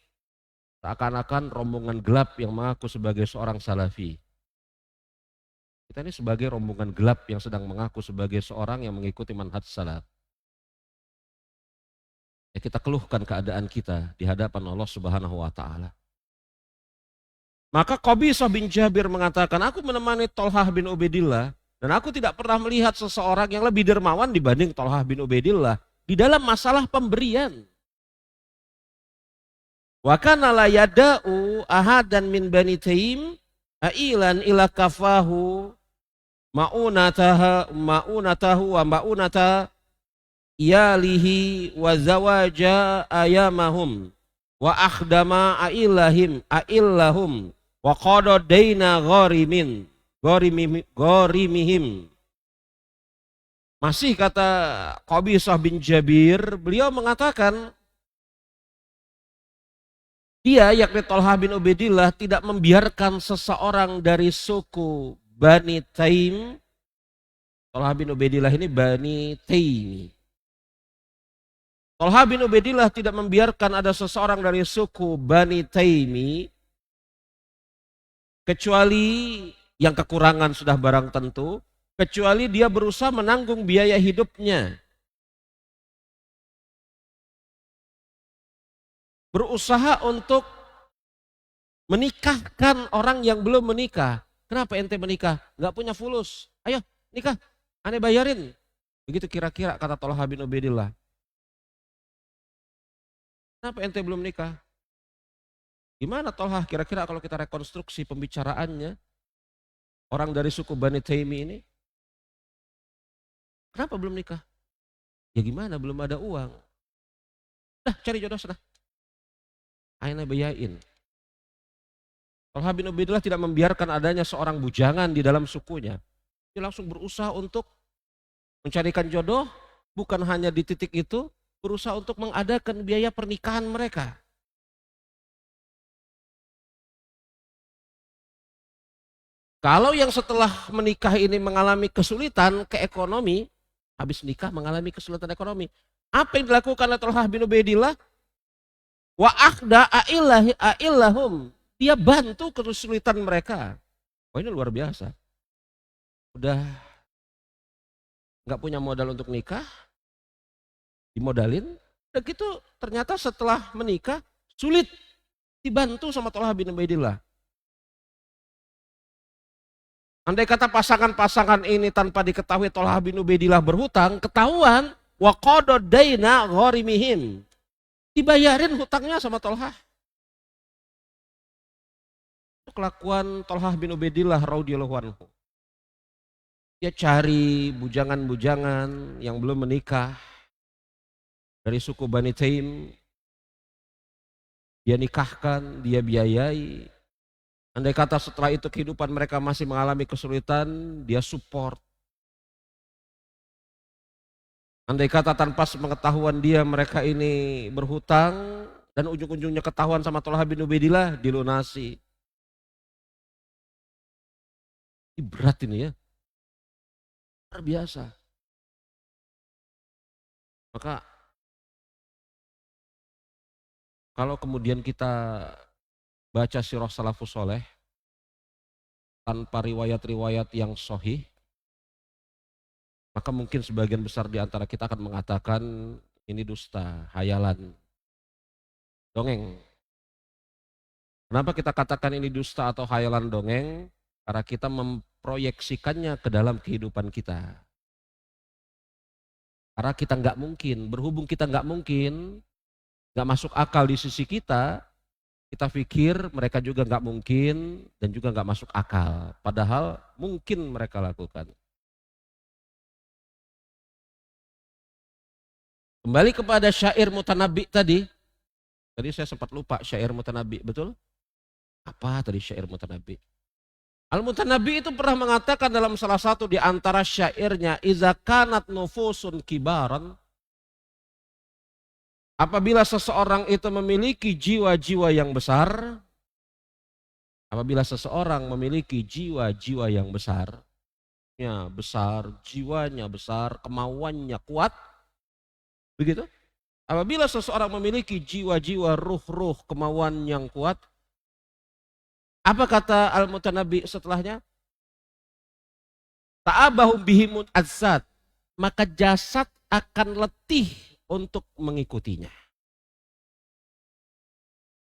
A: seakan-akan rombongan gelap yang mengaku sebagai seorang salafi. Kita ini sebagai rombongan gelap yang sedang mengaku sebagai seorang yang mengikuti manhaj salaf. Ya kita keluhkan keadaan kita di hadapan Allah Subhanahu wa taala. Maka Qabisah bin Jabir mengatakan, aku menemani Thalhah bin Ubaidillah dan aku tidak pernah melihat seseorang yang lebih dermawan dibanding Thalhah bin Ubaidillah di dalam masalah pemberian. Wa kana la yada'u ahadan min Bani Taim ailan ila kafahu ma'unatahu wa ma'unata iyalihi wa zawaja ayamahum wa akhdama aillahum wa qada daina gharimihim. Masih kata Qabisah bin Jabir, beliau mengatakan dia yakni Thalhah bin Ubaidillah tidak membiarkan seseorang dari suku Bani Taim. Thalhah bin Ubaidillah ini Bani Taimi. Thalhah bin Ubaidillah tidak membiarkan ada seseorang dari suku Bani Taimi kecuali yang kekurangan sudah barang tentu, kecuali dia berusaha menanggung biaya hidupnya. Berusaha untuk menikahkan orang yang belum menikah. Kenapa ente menikah? Gak punya fulus. Ayo nikah, aneh bayarin. Begitu kira-kira kata Thalhah bin Ubaidillah. Kenapa ente belum nikah? Gimana Thalhah kira-kira kalau kita rekonstruksi pembicaraannya orang dari suku Bani Taimi ini? Kenapa belum nikah? Ya gimana, belum ada uang. Dah cari jodoh sana. Aina bayain. Thalhah bin Ubaidillah tidak membiarkan adanya seorang bujangan di dalam sukunya. Dia langsung berusaha untuk mencarikan jodoh, bukan hanya di titik itu, berusaha untuk mengadakan biaya pernikahan mereka. Kalau yang setelah menikah ini mengalami kesulitan ke ekonomi, habis nikah mengalami kesulitan ekonomi, apa yang dilakukan oleh Thalhah bin Ubaidillah? Wa akhda aillahum. Dia bantu kesulitan mereka. Oh ini luar biasa. Udah nggak punya modal untuk nikah, dimodalin. Dan gitu ternyata setelah menikah sulit dibantu sama Thalhah bin Ubaidillah. Andai kata pasangan-pasangan ini tanpa diketahui Thalhah bin Ubaidillah berhutang, ketahuan wa qada daina gharimihim. Dibayarin hutangnya sama Thalhah. Kelakuan Thalhah bin Ubaidillah radhiyallahu anhu. Dia cari bujangan-bujangan yang belum menikah dari suku Bani Taim. Dia nikahkan, dia biayai. Andai kata setelah itu kehidupan mereka masih mengalami kesulitan, dia support. Andai kata tanpa sepengetahuan dia mereka ini berhutang dan ujung-ujungnya ketahuan sama Thalhah bin Ubaidillah, dilunasi. Ini berat ini ya. Luar biasa. Maka kalau kemudian kita baca sirah salafus soleh tanpa riwayat-riwayat yang sahih, maka mungkin sebagian besar di antara kita akan mengatakan ini dusta, hayalan, dongeng. Kenapa kita katakan ini dusta atau hayalan dongeng? Karena kita memproyeksikannya ke dalam kehidupan kita. Karena kita nggak mungkin, berhubung kita nggak mungkin, nggak masuk akal di sisi kita pikir mereka juga nggak mungkin dan juga nggak masuk akal. Padahal mungkin mereka lakukan. Kembali kepada syair mutanabbi tadi. Tadi saya sempat lupa syair mutanabbi, betul? Apa tadi syair mutanabbi? Al-Mutanabbi itu pernah mengatakan dalam salah satu di antara syairnya, iza kanat nufusun kibaran. Apabila seseorang itu memiliki jiwa-jiwa yang besar, apabila seseorang memiliki jiwa-jiwa yang besar, jiwanya besar, kemauannya kuat, begitu. Apabila seseorang memiliki jiwa-jiwa ruh-ruh kemauan yang kuat, apa kata Al-Mutanabbi setelahnya? Ta'abahum bihimut azzat, maka jasad akan letih untuk mengikutinya.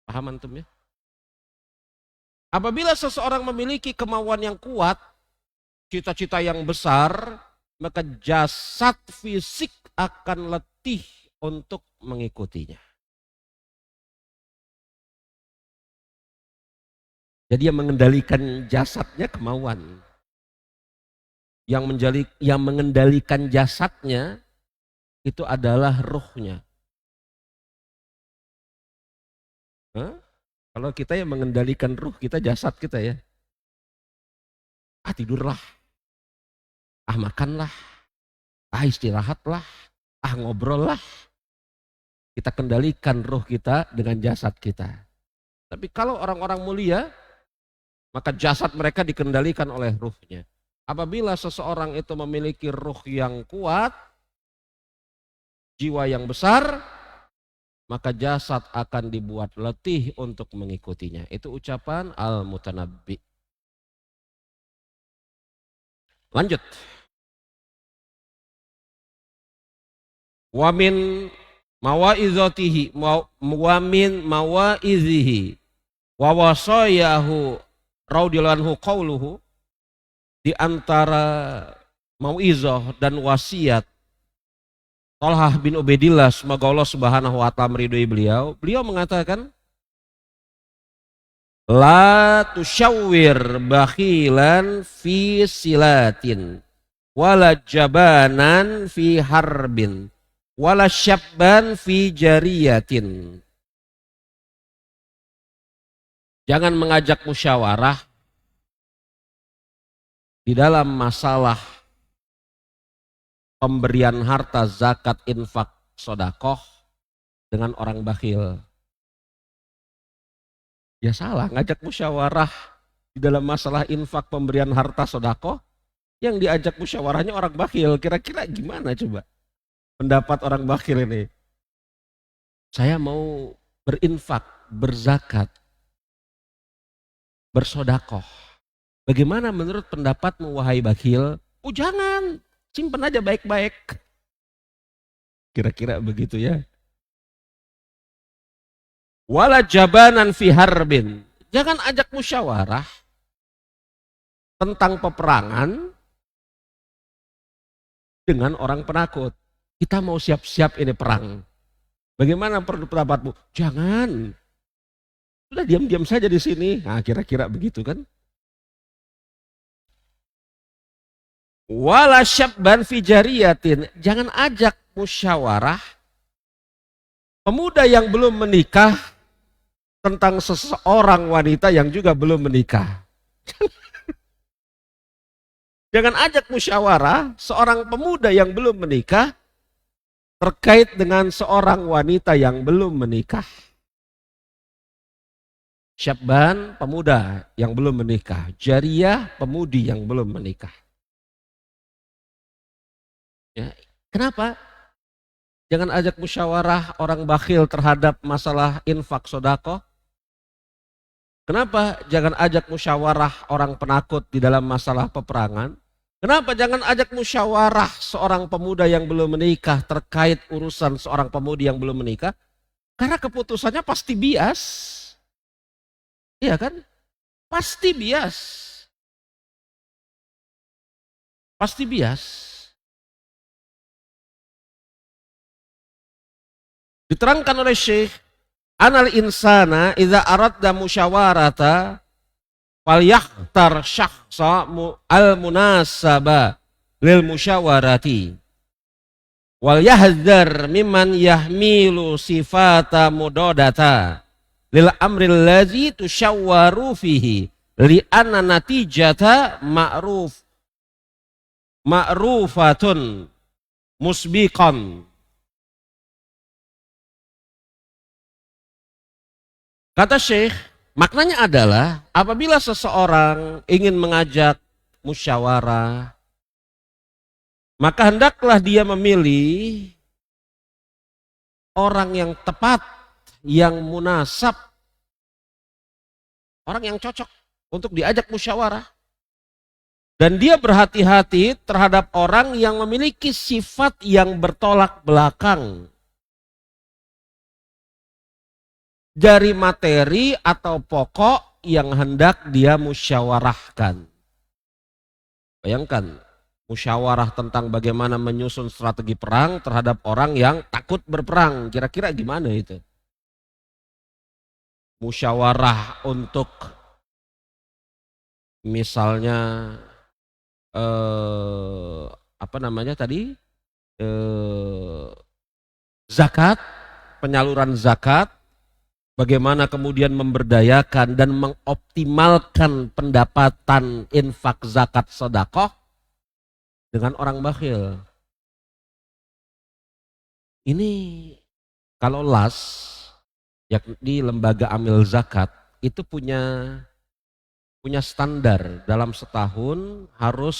A: Paham antum ya? Apabila seseorang memiliki kemauan yang kuat, cita-cita yang besar, maka jasad fisik akan letih untuk mengikutinya. Jadi yang mengendalikan jasadnya kemauan. yang mengendalikan jasadnya itu adalah ruhnya. Hah? Kalau kita yang mengendalikan ruh kita, jasad kita ya. Tidurlah, makanlah, istirahatlah, ngobrol lah. Kita kendalikan ruh kita dengan jasad kita. Tapi kalau orang-orang mulia, maka jasad mereka dikendalikan oleh ruhnya. Apabila seseorang itu memiliki ruh yang kuat, jiwa yang besar, maka jasad akan dibuat letih untuk mengikutinya. Itu ucapan Al-Mutanabbi. Lanjut. Wa min mawaizatihi wa min mawaizihi wa wasayahu radhiyallahu anhu qauluhu, di antara mauizah dan wasiat Thalhah bin Ubaidillah, semoga Allah Subhanahu wa taala meridhoi beliau. Beliau mengatakan, la tusyawwir bakhilan fi silatin wala jabanan fi harbin wala syabban fi jariyatin. Jangan mengajak musyawarah di dalam masalah pemberian harta, zakat, infak, sodakoh dengan orang bakhil. Ya salah, ngajak musyawarah di dalam masalah infak, pemberian harta, sodakoh, yang diajak musyawarahnya orang bakhil. Kira-kira gimana coba pendapat orang bakhil ini? Saya mau berinfak, berzakat, bersodakoh. Bagaimana menurut pendapatmu wahai bakhil? Jangan, simpen aja baik-baik. Kira-kira begitu ya. Wala jabanan fi harbin. Jangan ajak musyawarah tentang peperangan dengan orang penakut. Kita mau siap-siap ini perang. Bagaimana pendapatmu? Jangan. Sudah diam-diam saja di sini. Kira-kira begitu kan? Wala syabban fi jariyatin. Jangan ajak musyawarah pemuda yang belum menikah tentang seseorang wanita yang juga belum menikah. Jangan ajak musyawarah seorang pemuda yang belum menikah terkait dengan seorang wanita yang belum menikah. Syabban, pemuda yang belum menikah. Jariyah, pemudi yang belum menikah. Ya, kenapa? Jangan ajak musyawarah orang bakhil terhadap masalah infak sodako. Kenapa jangan ajak musyawarah orang penakut di dalam masalah peperangan? Kenapa jangan ajak musyawarah seorang pemuda yang belum menikah terkait urusan seorang pemudi yang belum menikah? Karena keputusannya pasti bias. Iya kan? Pasti bias. Pasti bias. Diterangkan oleh Syekh, anal insana idza aradda musyawarata falyakhtar syakhsa al munasaba lil musyawarati wal yahdzar mimman yahmilu sifata mudadata lil amril ladzi tusyawwaru fihi li anna natijata ma'rufatun musbiqan. Kata Syekh, maknanya adalah apabila seseorang ingin mengajak musyawarah, maka hendaklah dia memilih orang yang tepat, yang munasab, orang yang cocok untuk diajak musyawarah. Dan dia berhati-hati terhadap orang yang memiliki sifat yang bertolak belakang dari materi atau pokok yang hendak dia musyawarahkan. Bayangkan, musyawarah tentang bagaimana menyusun strategi perang terhadap orang yang takut berperang. Kira-kira gimana itu? Musyawarah untuk misalnya apa namanya tadi, zakat, penyaluran zakat, bagaimana kemudian memberdayakan dan mengoptimalkan pendapatan infak zakat sedekah dengan orang bakhil. Ini kalau LAS, yakni lembaga amil zakat, itu punya standar dalam setahun harus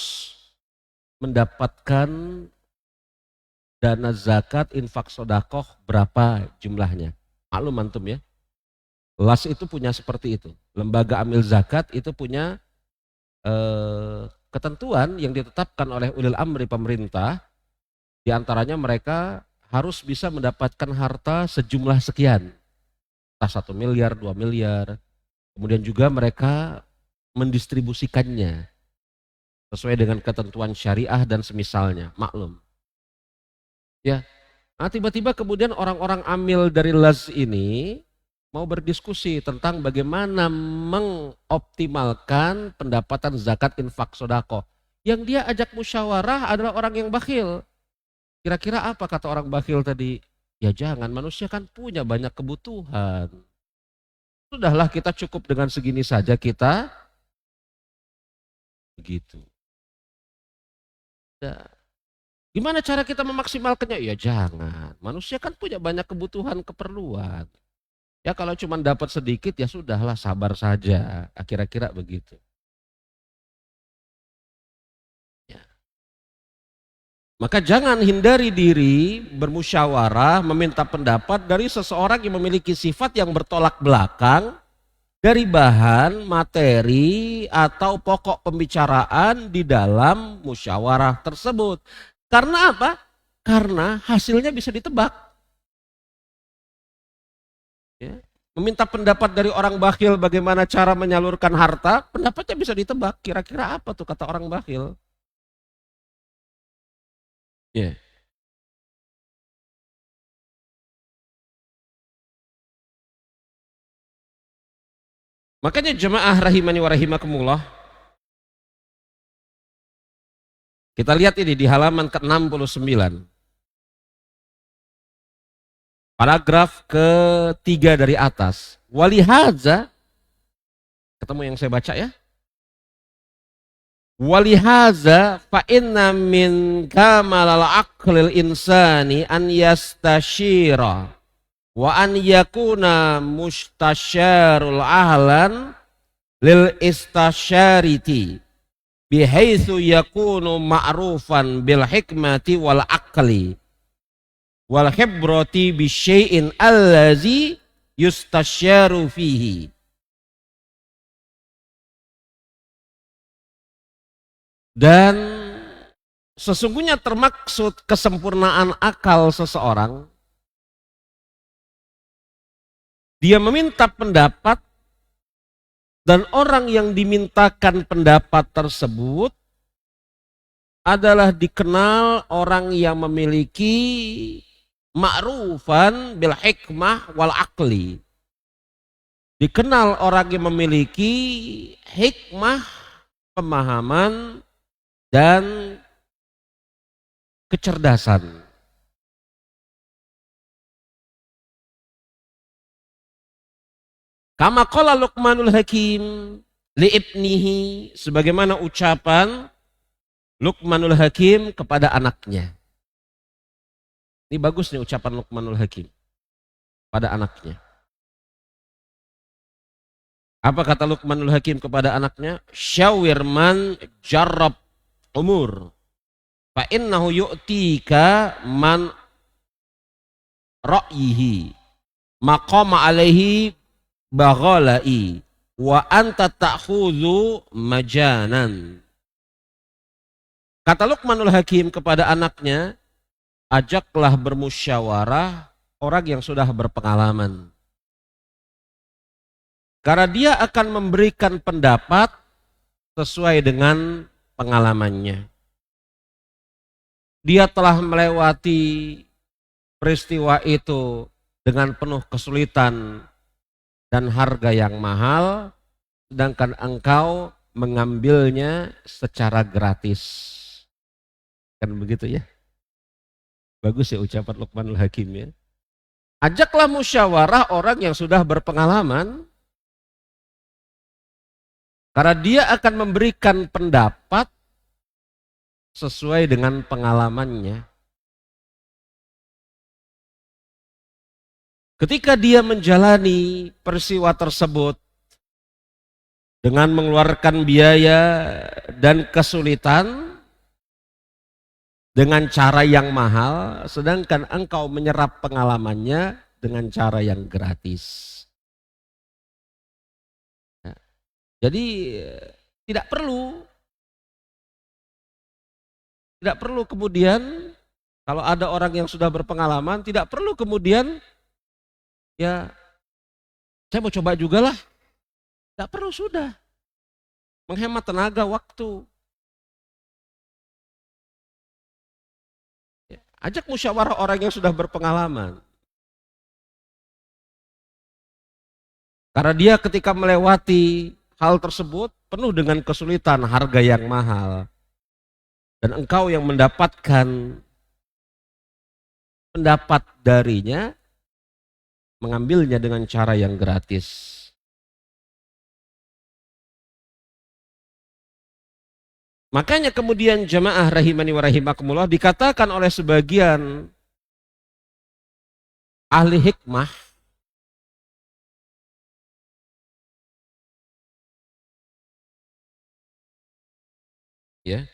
A: mendapatkan dana zakat infak sodakoh berapa jumlahnya. Maklum antum ya, LAS itu punya seperti itu. Lembaga amil zakat itu punya ketentuan yang ditetapkan oleh ulil amri pemerintah. Di antaranya mereka harus bisa mendapatkan harta sejumlah sekian, entah 1 miliar, 2 miliar. Kemudian juga mereka mendistribusikannya sesuai dengan ketentuan syariah dan semisalnya, maklum. Ya, nah tiba-tiba kemudian orang-orang amil dari LAS ini mau berdiskusi tentang bagaimana mengoptimalkan pendapatan zakat infak sodako. Yang dia ajak musyawarah adalah orang yang bakhil. Kira-kira apa kata orang bakhil tadi? Ya jangan, manusia kan punya banyak kebutuhan. Sudahlah kita cukup dengan segini saja kita. Begitu. Ya. Gimana cara kita memaksimalkannya? Ya jangan. Manusia kan punya banyak kebutuhan, keperluan. Ya kalau cuma dapat sedikit ya sudahlah, sabar saja. Kira-kira begitu. Ya. Maka jangan hindari diri bermusyawarah, meminta pendapat dari seseorang yang memiliki sifat yang bertolak belakang dari bahan, materi, atau pokok pembicaraan di dalam musyawarah tersebut. Karena apa? Karena hasilnya bisa ditebak. Ya. Meminta pendapat dari orang bakhil bagaimana cara menyalurkan harta, pendapatnya bisa ditebak. Kira-kira apa tuh kata orang bakhil? Ya. Makanya jemaah rahimani wa rahimakumullah, kita lihat ini di halaman ke-69. Paragraf ketiga dari atas. Walihaza, ketemu yang saya baca ya? Walihaza fa inna min kamalal aqlil insani an yastashira wa an yakuna mustasyarul ahlan lil istasyariti bihaitsu yakunu ma'rufan bil hikmati wal aqli wal khibrati bisyai'in allazi yustasyaru fihi. Dan sesungguhnya termaksud kesempurnaan akal seseorang, dia meminta pendapat dan orang yang dimintakan pendapat tersebut adalah dikenal orang yang memiliki ma'rufan bil hikmah wal akli. Dikenal orang yang memiliki hikmah, pemahaman, dan kecerdasan. Kama qala Luqmanul Hakim li ibnihi, sebagaimana ucapan Luqmanul Hakim kepada anaknya. Ini bagus nih ucapan Luqmanul Hakim pada anaknya. Apa kata Luqmanul Hakim kepada anaknya? Syawir man jarrab umur fa innahu yu'tika man ra'yihi maqama alaihi baghalai wa anta ta'khudhu majanan. Kata Luqmanul Hakim kepada anaknya, ajaklah bermusyawarah orang yang sudah berpengalaman. Karena dia akan memberikan pendapat sesuai dengan pengalamannya. Dia telah melewati peristiwa itu dengan penuh kesulitan dan harga yang mahal, sedangkan engkau mengambilnya secara gratis. Kan begitu ya. Bagus ya ucapan Luqmanul Hakim ya. Ajaklah musyawarah orang yang sudah berpengalaman. Karena dia akan memberikan pendapat sesuai dengan pengalamannya. Ketika dia menjalani peristiwa tersebut dengan mengeluarkan biaya dan kesulitan dengan cara yang mahal, sedangkan engkau menyerap pengalamannya dengan cara yang gratis. Jadi tidak perlu kemudian kalau ada orang yang sudah berpengalaman, tidak perlu kemudian ya saya mau coba juga lah. Tidak perlu, sudah. Menghemat tenaga, waktu. Ajak musyawarah orang yang sudah berpengalaman. Karena dia ketika melewati hal tersebut penuh dengan kesulitan, harga yang mahal. Dan engkau yang mendapatkan pendapat darinya, mengambilnya dengan cara yang gratis. Makanya kemudian jamaah rahimani wa rahimakumullah dikatakan oleh sebagian ahli hikmah, ya.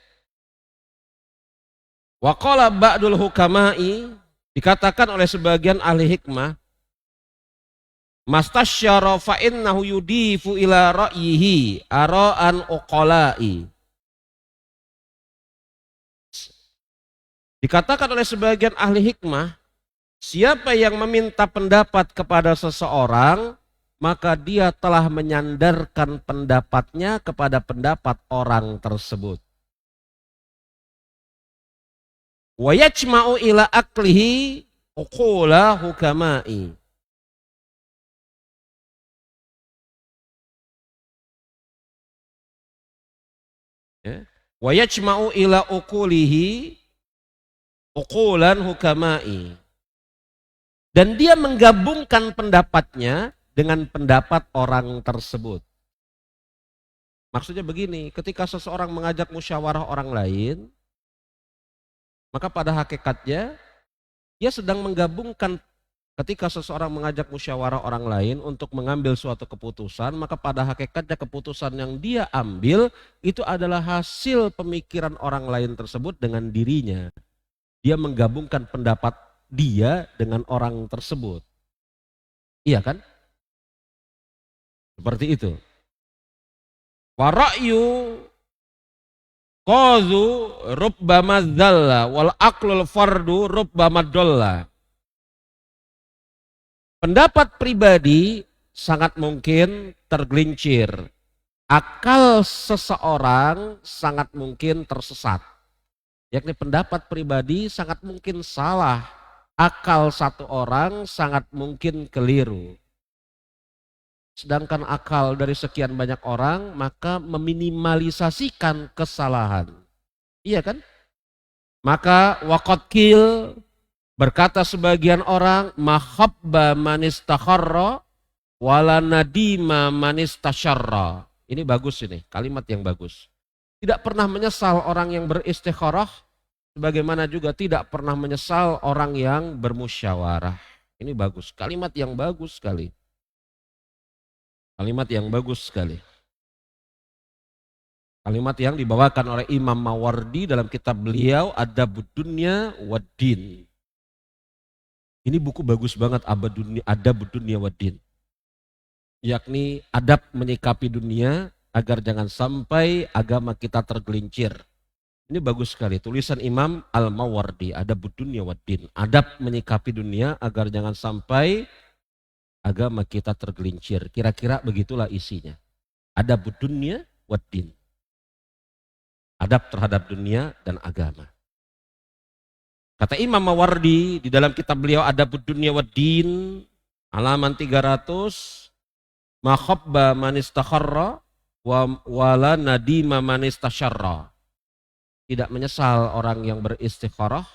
A: Wa qala ba'dul hukama'i, dikatakan oleh sebagian ahli hikmah, mastasyara fa innahu yudifu ila ra'yihi ara'an uqala'i. Dikatakan oleh sebagian ahli hikmah, siapa yang meminta pendapat kepada seseorang, maka dia telah menyandarkan pendapatnya kepada pendapat orang tersebut. Wa yajma'u ila aqlihi uqula hukama'i. Wa yajma'u ila uqulihi uqulan hukama'i. Dan dia menggabungkan pendapatnya dengan pendapat orang tersebut. Maksudnya begini, ketika seseorang mengajak musyawarah orang lain, maka pada hakikatnya dia sedang menggabungkan. Ketika seseorang mengajak musyawarah orang lain untuk mengambil suatu keputusan, maka pada hakikatnya keputusan yang dia ambil itu adalah hasil pemikiran orang lain tersebut dengan dirinya. Dia menggabungkan pendapat dia dengan orang tersebut. Iya kan? Seperti itu. Wa ra'yu qadhu rubbama dzalla wal aqlul fardu rubbama dhalla. Pendapat pribadi sangat mungkin tergelincir. Akal seseorang sangat mungkin tersesat. Yakni pendapat pribadi sangat mungkin salah. Akal satu orang sangat mungkin keliru. Sedangkan akal dari sekian banyak orang maka meminimalisasikan kesalahan. Iya kan? Maka waqad qil, berkata sebagian orang, mahabba manistakharra wala nadima manistasyarra. Ini bagus ini, kalimat yang bagus. Tidak pernah menyesal orang yang beristikharah, sebagaimana juga tidak pernah menyesal orang yang bermusyawarah. Ini bagus, kalimat yang bagus sekali. Kalimat yang bagus sekali. Kalimat yang dibawakan oleh Imam Mawardi dalam kitab beliau Adabud Dunya Waddin. Ini buku bagus banget, Adabud Dunya Waddin. Yakni adab menyikapi dunia agar jangan sampai agama kita tergelincir. Ini bagus sekali, tulisan Imam Al-Mawardi, Adabud Dunya Waddin. Adab menyikapi dunia agar jangan sampai agama kita tergelincir. Kira-kira begitulah isinya. Adabud Dunya Waddin. Adab terhadap dunia dan agama. Kata Imam Mawardi di dalam kitab beliau Adabud Dunya Waddin, halaman 300, ma khabba man istakharra wala nadima man istasyarra. Tidak menyesal orang yang beristikharah,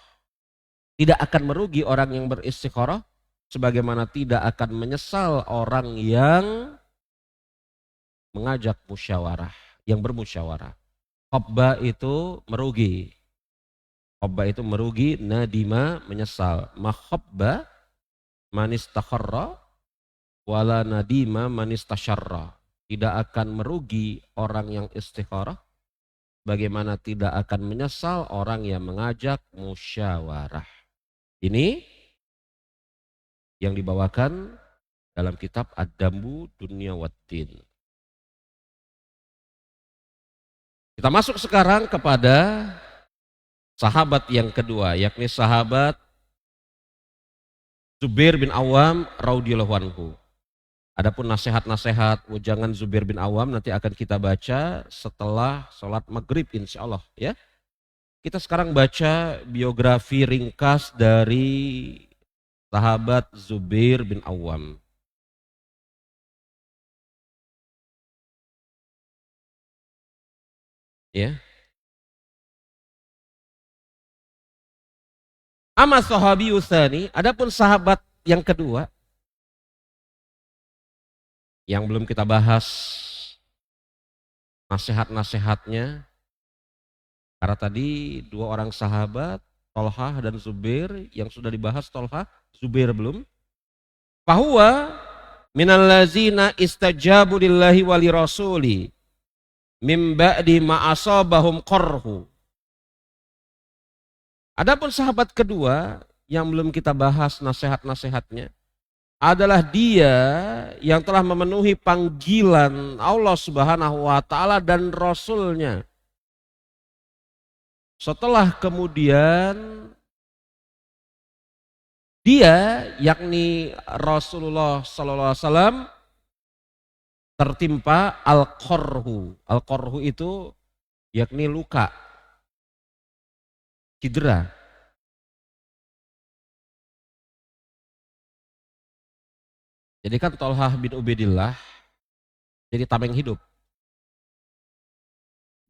A: tidak akan merugi orang yang beristikharah, sebagaimana tidak akan menyesal orang yang mengajak musyawarah, yang bermusyawarah. Khobba itu merugi. Khobba itu merugi, nadima menyesal. Makhobba manistakharra wala nadima manistasyarra. Tidak akan merugi orang yang istikharah, bagaimana tidak akan menyesal orang yang mengajak musyawarah. Ini yang dibawakan dalam kitab Ad-Dambu Dunya Waddin. Kita masuk sekarang kepada sahabat yang kedua, yakni sahabat Zubair bin Awam radhiyallahu anhu. Adapun nasihat-nasihat ujangan Zubair bin Awam nanti akan kita baca setelah sholat maghrib insya Allah ya. Kita sekarang baca biografi ringkas dari sahabat Zubair bin Awam. Ya. Amma sahabi tsani, adapun sahabat yang kedua yang belum kita bahas nasihat-nasihatnya, karena tadi dua orang sahabat Tolhah dan Zubair, yang sudah dibahas Tolhah, Zubair belum. Fahuwa minal lazina istajabu lillahi wali rasuli mim ba'di ma asabahum qarhu. Adapun sahabat kedua yang belum kita bahas nasihat-nasihatnya adalah dia yang telah memenuhi panggilan Allah Subhanahu wa taala dan Rasulnya. Setelah kemudian dia, yakni Rasulullah sallallahu alaihi wasallam, tertimpa al-qarhu. Al-qarhu itu yakni luka, cedera. Jadi kan Tolhah bin Ubaidillah jadi tameng hidup.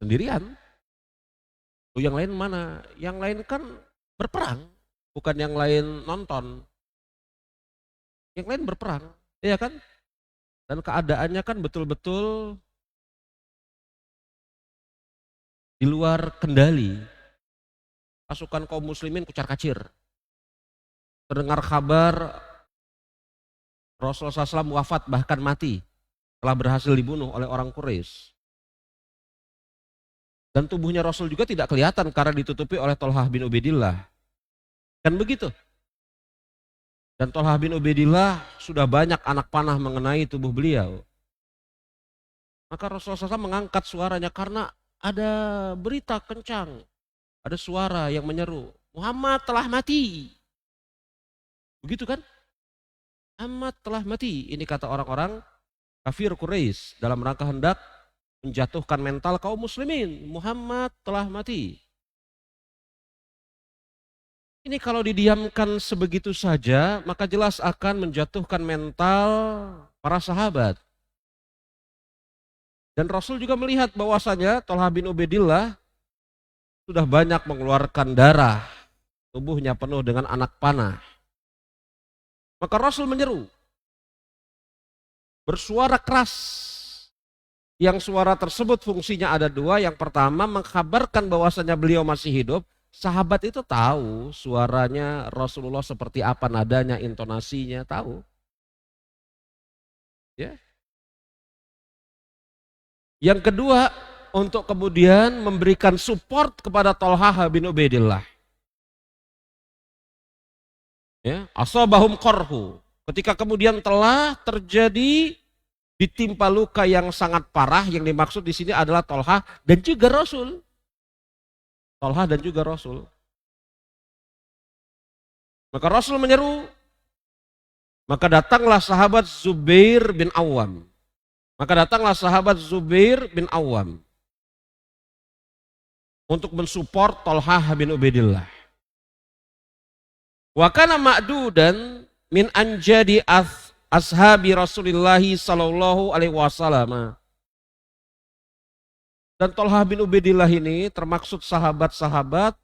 A: Sendirian. Yang lain mana? Yang lain kan berperang. Bukan yang lain nonton. Yang lain berperang. Iya kan? Dan keadaannya kan betul-betul di luar kendali. Pasukan kaum muslimin kucar-kacir. Terdengar kabar Rasulullah SAW wafat, bahkan mati, telah berhasil dibunuh oleh orang Quraisy. Dan tubuhnya Rasul juga tidak kelihatan karena ditutupi oleh Tolhah bin Ubaidillah. Kan begitu. Dan Tolhah bin Ubaidillah sudah banyak anak panah mengenai tubuh beliau. Maka Rasulullah SAW mengangkat suaranya karena ada berita kencang. Ada suara yang menyeru, Muhammad telah mati. Begitu kan? Muhammad telah mati. Ini kata orang-orang kafir Quraisy dalam rangka hendak menjatuhkan mental kaum muslimin. Muhammad telah mati. Ini kalau didiamkan sebegitu saja, maka jelas akan menjatuhkan mental para sahabat. Dan Rasul juga melihat bahwasanya Tolhah bin Ubaidillah sudah banyak mengeluarkan darah. Tubuhnya penuh dengan anak panah. Maka Rasul menyeru, bersuara keras, yang suara tersebut fungsinya ada dua. Yang pertama mengkabarkan bahwasanya beliau masih hidup. Sahabat itu tahu suaranya Rasulullah seperti apa, nadanya, intonasinya, tahu. Ya. Yang kedua, untuk kemudian memberikan support kepada Tolhah bin Ubaidillah. Ya, asabahum qarhu. Ketika kemudian telah terjadi ditimpa luka yang sangat parah, yang dimaksud di sini adalah Tolhah dan juga Rasul. Tolhah dan juga Rasul. Maka Rasul menyeru, maka datanglah sahabat Zubair bin Awam. Maka datanglah sahabat Zubair bin Awam untuk mensupport Tolhah bin Ubaidillah. Wa kana ma'dudan min anjadi ashabi Rasulillah sallallahu alaihi wasallam. Dan Thalhah bin Ubaidillah ini termaksud sahabat-sahabat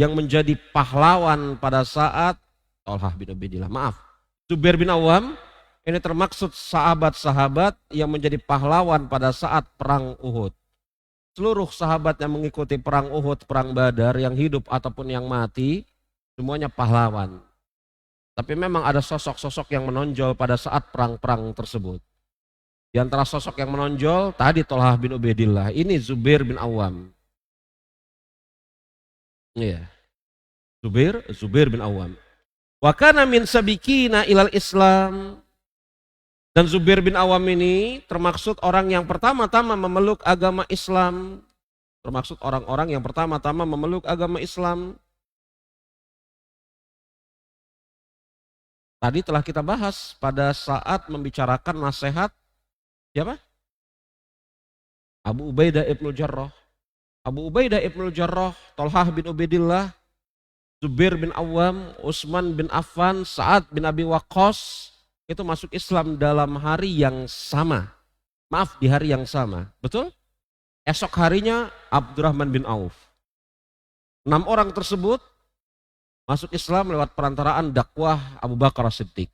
A: yang menjadi pahlawan pada saat Thalhah bin Ubaidillah. Maaf, Zubair bin Awam ini termaksud sahabat-sahabat yang menjadi pahlawan pada saat perang Uhud. Seluruh sahabat yang mengikuti perang Uhud, perang Badar, yang hidup ataupun yang mati, semuanya pahlawan. Tapi memang ada sosok-sosok yang menonjol pada saat perang-perang tersebut. Di antara sosok yang menonjol tadi Thalhah bin Ubaidillah, ini Zubair bin Awam. Iya. Zubair bin Awam. Wa kana min sabiqina ilal Islam. Dan Zubair bin Awam ini termaksud orang yang pertama-tama memeluk agama Islam. Termaksud orang-orang yang pertama-tama memeluk agama Islam. Tadi telah kita bahas pada saat membicarakan nasihat siapa? Abu Ubaidah ibnu Jarrah. Abu Ubaidah ibnu Jarrah, Thalhah bin Ubaidillah, Zubair bin Awam, Utsman bin Affan, Sa'ad bin Abi Waqqas, itu masuk Islam dalam hari yang sama. Maaf, di hari yang sama. Betul? Esok harinya Abdurrahman bin Auf. 6 orang tersebut masuk Islam lewat perantaraan dakwah Abu Bakar As-Siddiq.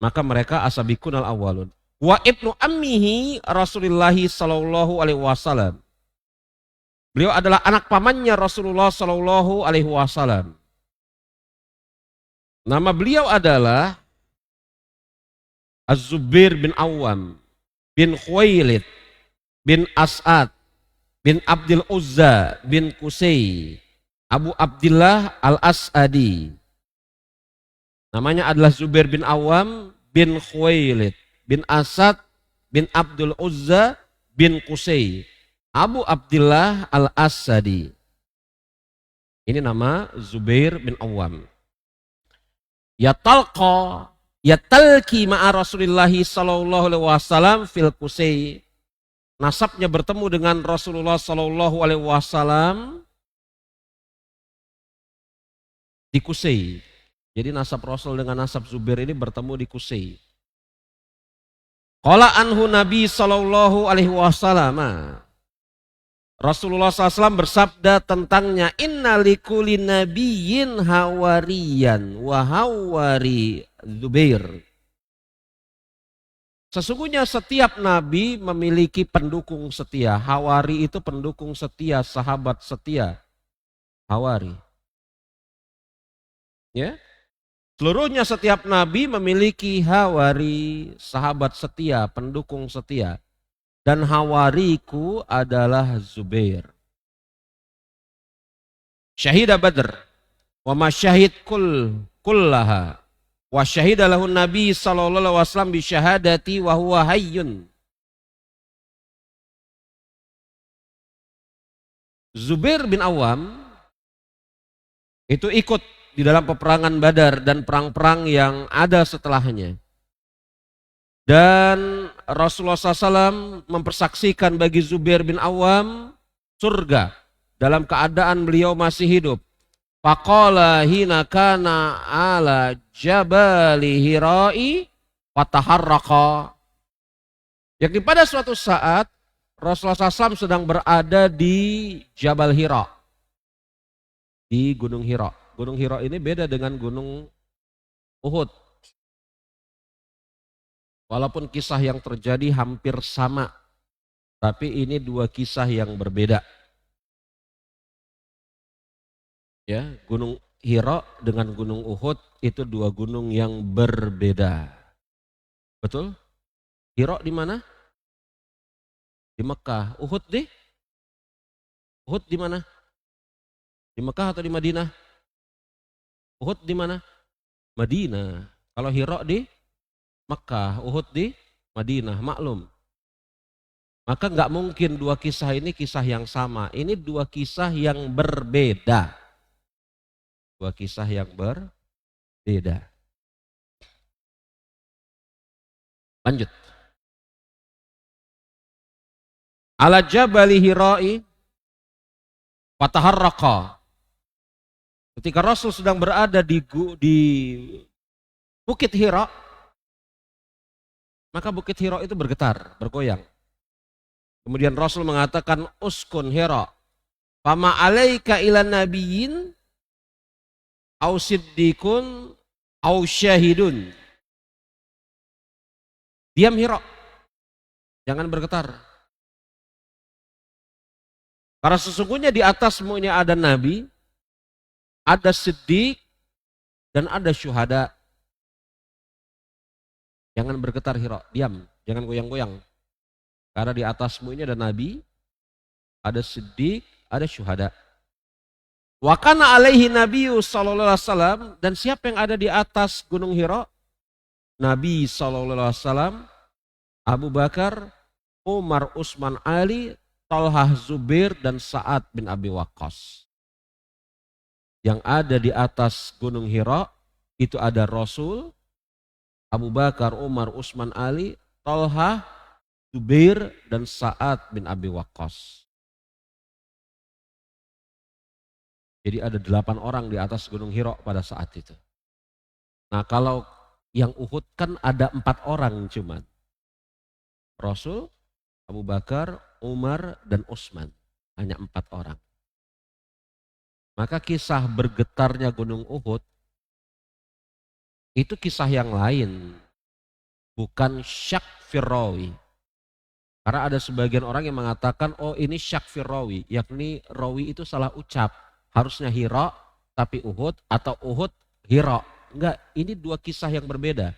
A: Maka mereka asabiqun al-awwalun. Wa ibnu ammihi Rasulullah sallallahu alaihi wasallam. Beliau adalah anak pamannya Rasulullah sallallahu alaihi wasallam. Nama beliau adalah Az-Zubair bin Awam bin Khuwailid bin As'ad bin Abdul Uzza bin Qusay Abu Abdillah Al-As'adi. Namanya adalah Zubair bin Awam bin Khuwailid bin As'ad bin Abdul Uzza bin Qusay Abu Abdillah Al-As'adi. Ini nama Zubair bin Awam. Yatalki ma'a Rasulullah sallallahu alaihi wasallam fil Qusay. Nasabnya bertemu dengan Rasulullah sallallahu alaihi wasallam di Qusay. Jadi nasab Rasul dengan nasab Zubair ini bertemu di Qusay. Qala anhu Nabi sallallahu alaihi wasallam. Rasulullah SAW bersabda tentangnya, inna likulli nabiyyin hawariyan wa hawari Zubair. Sesungguhnya setiap nabi memiliki pendukung setia. Hawari itu pendukung setia, sahabat setia. Hawari. Ya. Seluruhnya setiap nabi memiliki hawari, sahabat setia, pendukung setia. Dan hawariku adalah Zubair. Syahidah Badr. Wa masyahid kullaha. Wa syahida lahun Nabi sallallahu alaihi wasallam bi syahadati wa huwa hayyun. Zubair bin Awam itu ikut di dalam peperangan Badar dan perang-perang yang ada setelahnya. Dan Rasulullah SAW mempersaksikan bagi Zubair bin Awam surga dalam keadaan beliau masih hidup. Faqala hina kana ala jabali Hira'i fataharraqa. Yakni pada suatu saat Rasulullah SAW sedang berada di Jabal Hira. Di Gunung Hira. Gunung Hira ini beda dengan Gunung Uhud. Walaupun kisah yang terjadi hampir sama, tapi ini dua kisah yang berbeda. Ya, Gunung Hira dengan Gunung Uhud itu dua gunung yang berbeda. Betul? Hira di mana? Di Mekah. Uhud di? Uhud di mana? Di Mekah atau di Madinah? Uhud di mana? Madinah. Kalau Hira di Mekah, Uhud di Madinah, maklum. Maka nggak mungkin dua kisah ini kisah yang sama. Ini dua kisah yang berbeda. Dua kisah yang berbeda. Lanjut. Ala jabali Hira'i fataharraqa. Ketika Rasul sedang berada di Bukit Hira, maka Bukit Hira itu bergetar, bergoyang. Kemudian Rasul mengatakan uskun Hira. Fama alaika ilan nabiyyin au siddiqun au syahidun. Diam Hira, jangan bergetar. Karena sesungguhnya di atasmu ini ada nabi, ada siddiq, dan ada syuhada. Jangan bergetar Hira, diam, jangan goyang-goyang. Karena di atasmu ini ada nabi, ada siddiq, ada syuhada. Wa kana alaihi nabiyyu sallallahu alaihi wasallam, dan siapa yang ada di atas gunung Hira? Nabi sallallahu alaihi wasallam, Abu Bakar, Umar, Utsman, Ali, Talhah, Zubair, dan Sa'ad bin Abi Waqqas. Yang ada di atas gunung Hira itu ada Rasul, Abu Bakar, Umar, Utsman, Ali, Talhah, Zubair, dan Sa'ad bin Abi Waqqas. Jadi ada 8 orang di atas gunung Hira pada saat itu. Nah kalau yang Uhud kan ada 4 orang cuman. Rasul, Abu Bakar, Umar, dan Utsman. Hanya 4 orang. Maka kisah bergetarnya gunung Uhud itu kisah yang lain. Bukan syak firrawi. Karena ada sebagian orang yang mengatakan oh ini syak firrawi. Yakni rawi itu salah ucap. Harusnya Hira tapi Uhud atau Uhud Hira. Enggak, ini 2 kisah yang berbeda.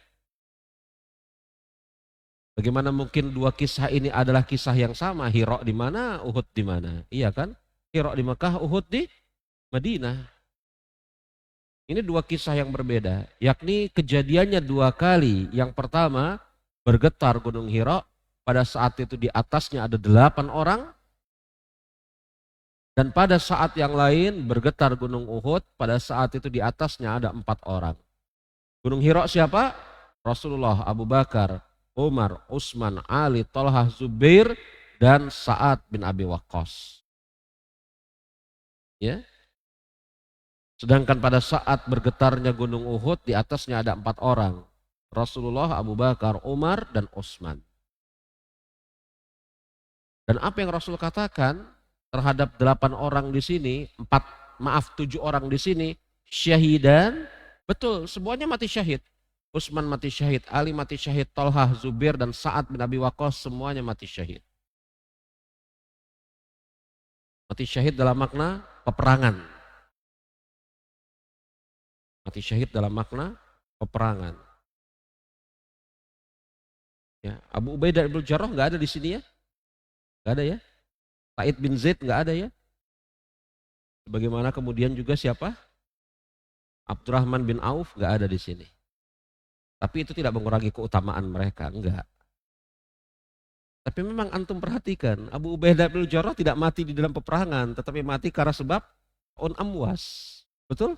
A: Bagaimana mungkin 2 kisah ini adalah kisah yang sama? Hira di mana, Uhud di mana? Iya kan? Hira di Mekah, Uhud di Madinah. Ini 2 kisah yang berbeda, yakni kejadiannya 2 kali. Yang pertama, bergetar gunung Hira, pada saat itu di atasnya ada 8 orang. Dan pada saat yang lain bergetar gunung Uhud, pada saat itu di atasnya ada 4 orang. Gunung Hira siapa? Rasulullah, Abu Bakar, Umar, Utsman, Ali, Talhah, Zubair, dan Sa'ad bin Abi Waqqas. Ya. Sedangkan pada saat bergetarnya gunung Uhud di atasnya ada 4 orang. Rasulullah, Abu Bakar, Umar, dan Utsman. Dan apa yang Rasul katakan terhadap 8 orang di sini, 7 orang di sini, syahidan, betul semuanya mati syahid. Utsman mati syahid, Ali mati syahid, Talhah, Zubair, dan Sa'ad bin Abi Waqqas semuanya mati syahid. Mati syahid dalam makna peperangan. Mati syahid dalam makna peperangan. Ya, Abu Ubaidah bin Jarrah nggak ada di sini ya? Nggak ada ya? Sa'id bin Zaid nggak ada ya? Bagaimana kemudian juga siapa? Abdurrahman bin Auf nggak ada di sini. Tapi itu tidak mengurangi keutamaan mereka, enggak. Tapi memang antum perhatikan, Abu Ubaidah bin Jarrah tidak mati di dalam peperangan, tetapi mati karena sebab amwas. Betul?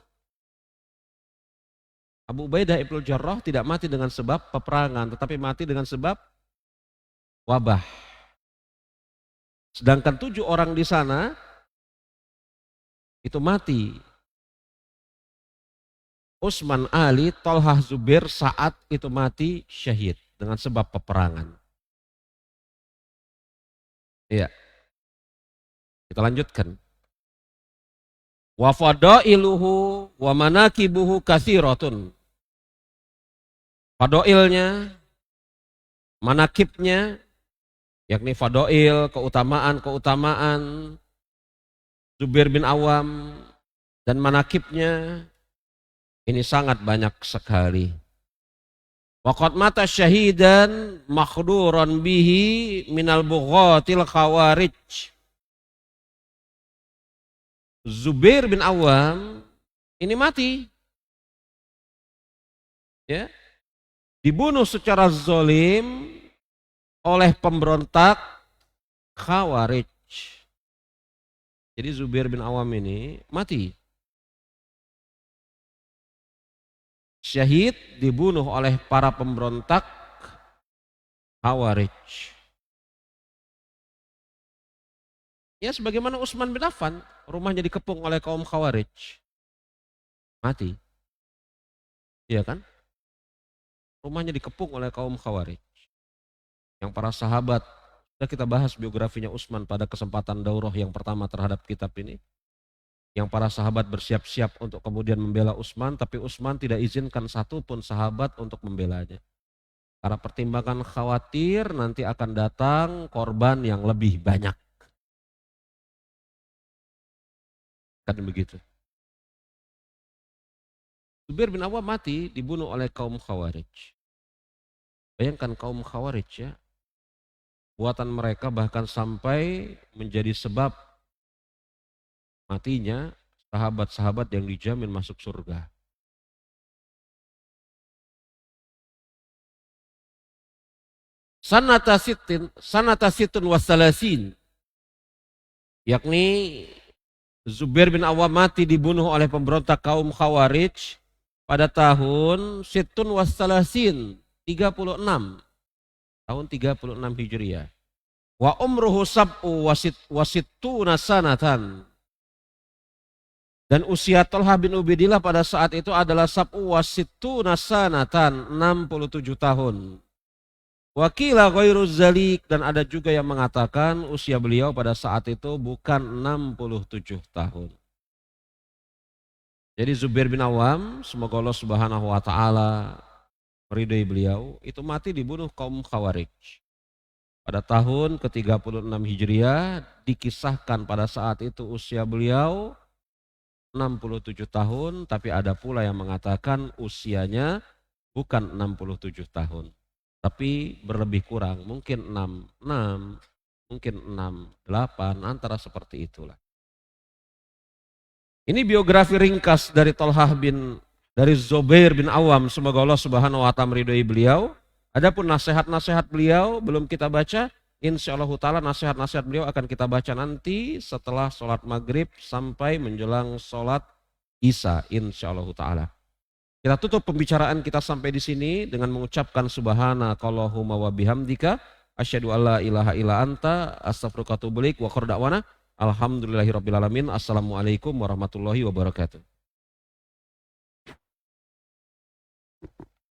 A: Abu Ubaidah bin Jarrah tidak mati dengan sebab peperangan, tetapi mati dengan sebab wabah. Sedangkan 7 orang di sana itu mati. Utsman, Ali, Talhah, Zubair, Sa'ad itu mati syahid dengan sebab peperangan. Iya. Kita lanjutkan. Wa fadailuhu wa manakibuhu katsiratun. Fadailnya, manakibnya, yakni fadail, keutamaan Zubair bin Awam, dan manakibnya ini sangat banyak sekali. Waqad mata syahidan makhduran bihi minal bughatil khawarij. Zubair bin Awam ini mati. Ya. Dibunuh secara zalim oleh pemberontak Khawarij. Jadi Zubair bin Awam ini mati. Syahid dibunuh oleh para pemberontak Khawarij. Ya sebagaimana Utsman bin Affan, rumahnya dikepung oleh kaum Khawarij. Mati. Iya kan? Rumahnya dikepung oleh kaum Khawarij. Yang para sahabat Sudah kita bahas biografinya Utsman pada kesempatan daurah yang pertama terhadap kitab ini. Yang para sahabat bersiap-siap untuk kemudian membela Utsman, tapi Utsman tidak izinkan satu pun sahabat untuk membelanya. Karena pertimbangan khawatir nanti akan datang korban yang lebih banyak. Kan begitu. Zubair bin Awam mati dibunuh oleh kaum Khawarij. Bayangkan kaum Khawarij ya. Buatan mereka bahkan sampai menjadi sebab matinya sahabat-sahabat yang dijamin masuk surga. Sanata situn wassalasin. Yakni Zubair bin Awam mati dibunuh oleh pemberontak kaum Khawarij pada tahun situn wassalasin, 36. Tahun 36 Hijriah. Wa umruhu sab'u wasittuna sanatan. Dan usia Thalhah bin Ubaidillah pada saat itu adalah sab'u wasittuna sanatan, 67 tahun. Wakila ghairu zalik, dan ada juga yang mengatakan usia beliau pada saat itu bukan 67 tahun. Jadi Zubair bin Awam, semoga Allah Subhanahu wa taala meridai beliau, itu mati dibunuh kaum Khawarij. Pada tahun ke-36 Hijriah, dikisahkan pada saat itu usia beliau 67 tahun, tapi ada pula yang mengatakan usianya bukan 67 tahun, tapi berlebih kurang, mungkin 6, mungkin 6, 8, antara seperti itulah. Ini biografi ringkas dari dari Zubair bin Awam, semoga Allah Subhanahu wa taala meridhai beliau. Adapun nasihat-nasihat beliau belum kita baca, insyaallah taala nasihat-nasihat beliau akan kita baca nanti setelah sholat maghrib sampai menjelang sholat isya, insyaallah taala. Kita tutup pembicaraan kita sampai di sini dengan mengucapkan subhanakallahumma wa bihamdika asyhadu alla ilaha illa anta astaghfiruka wa atubu ilaik wa qur da'wana alhamdulillahirabbil alamin. Assalamualaikum warahmatullahi wabarakatuh.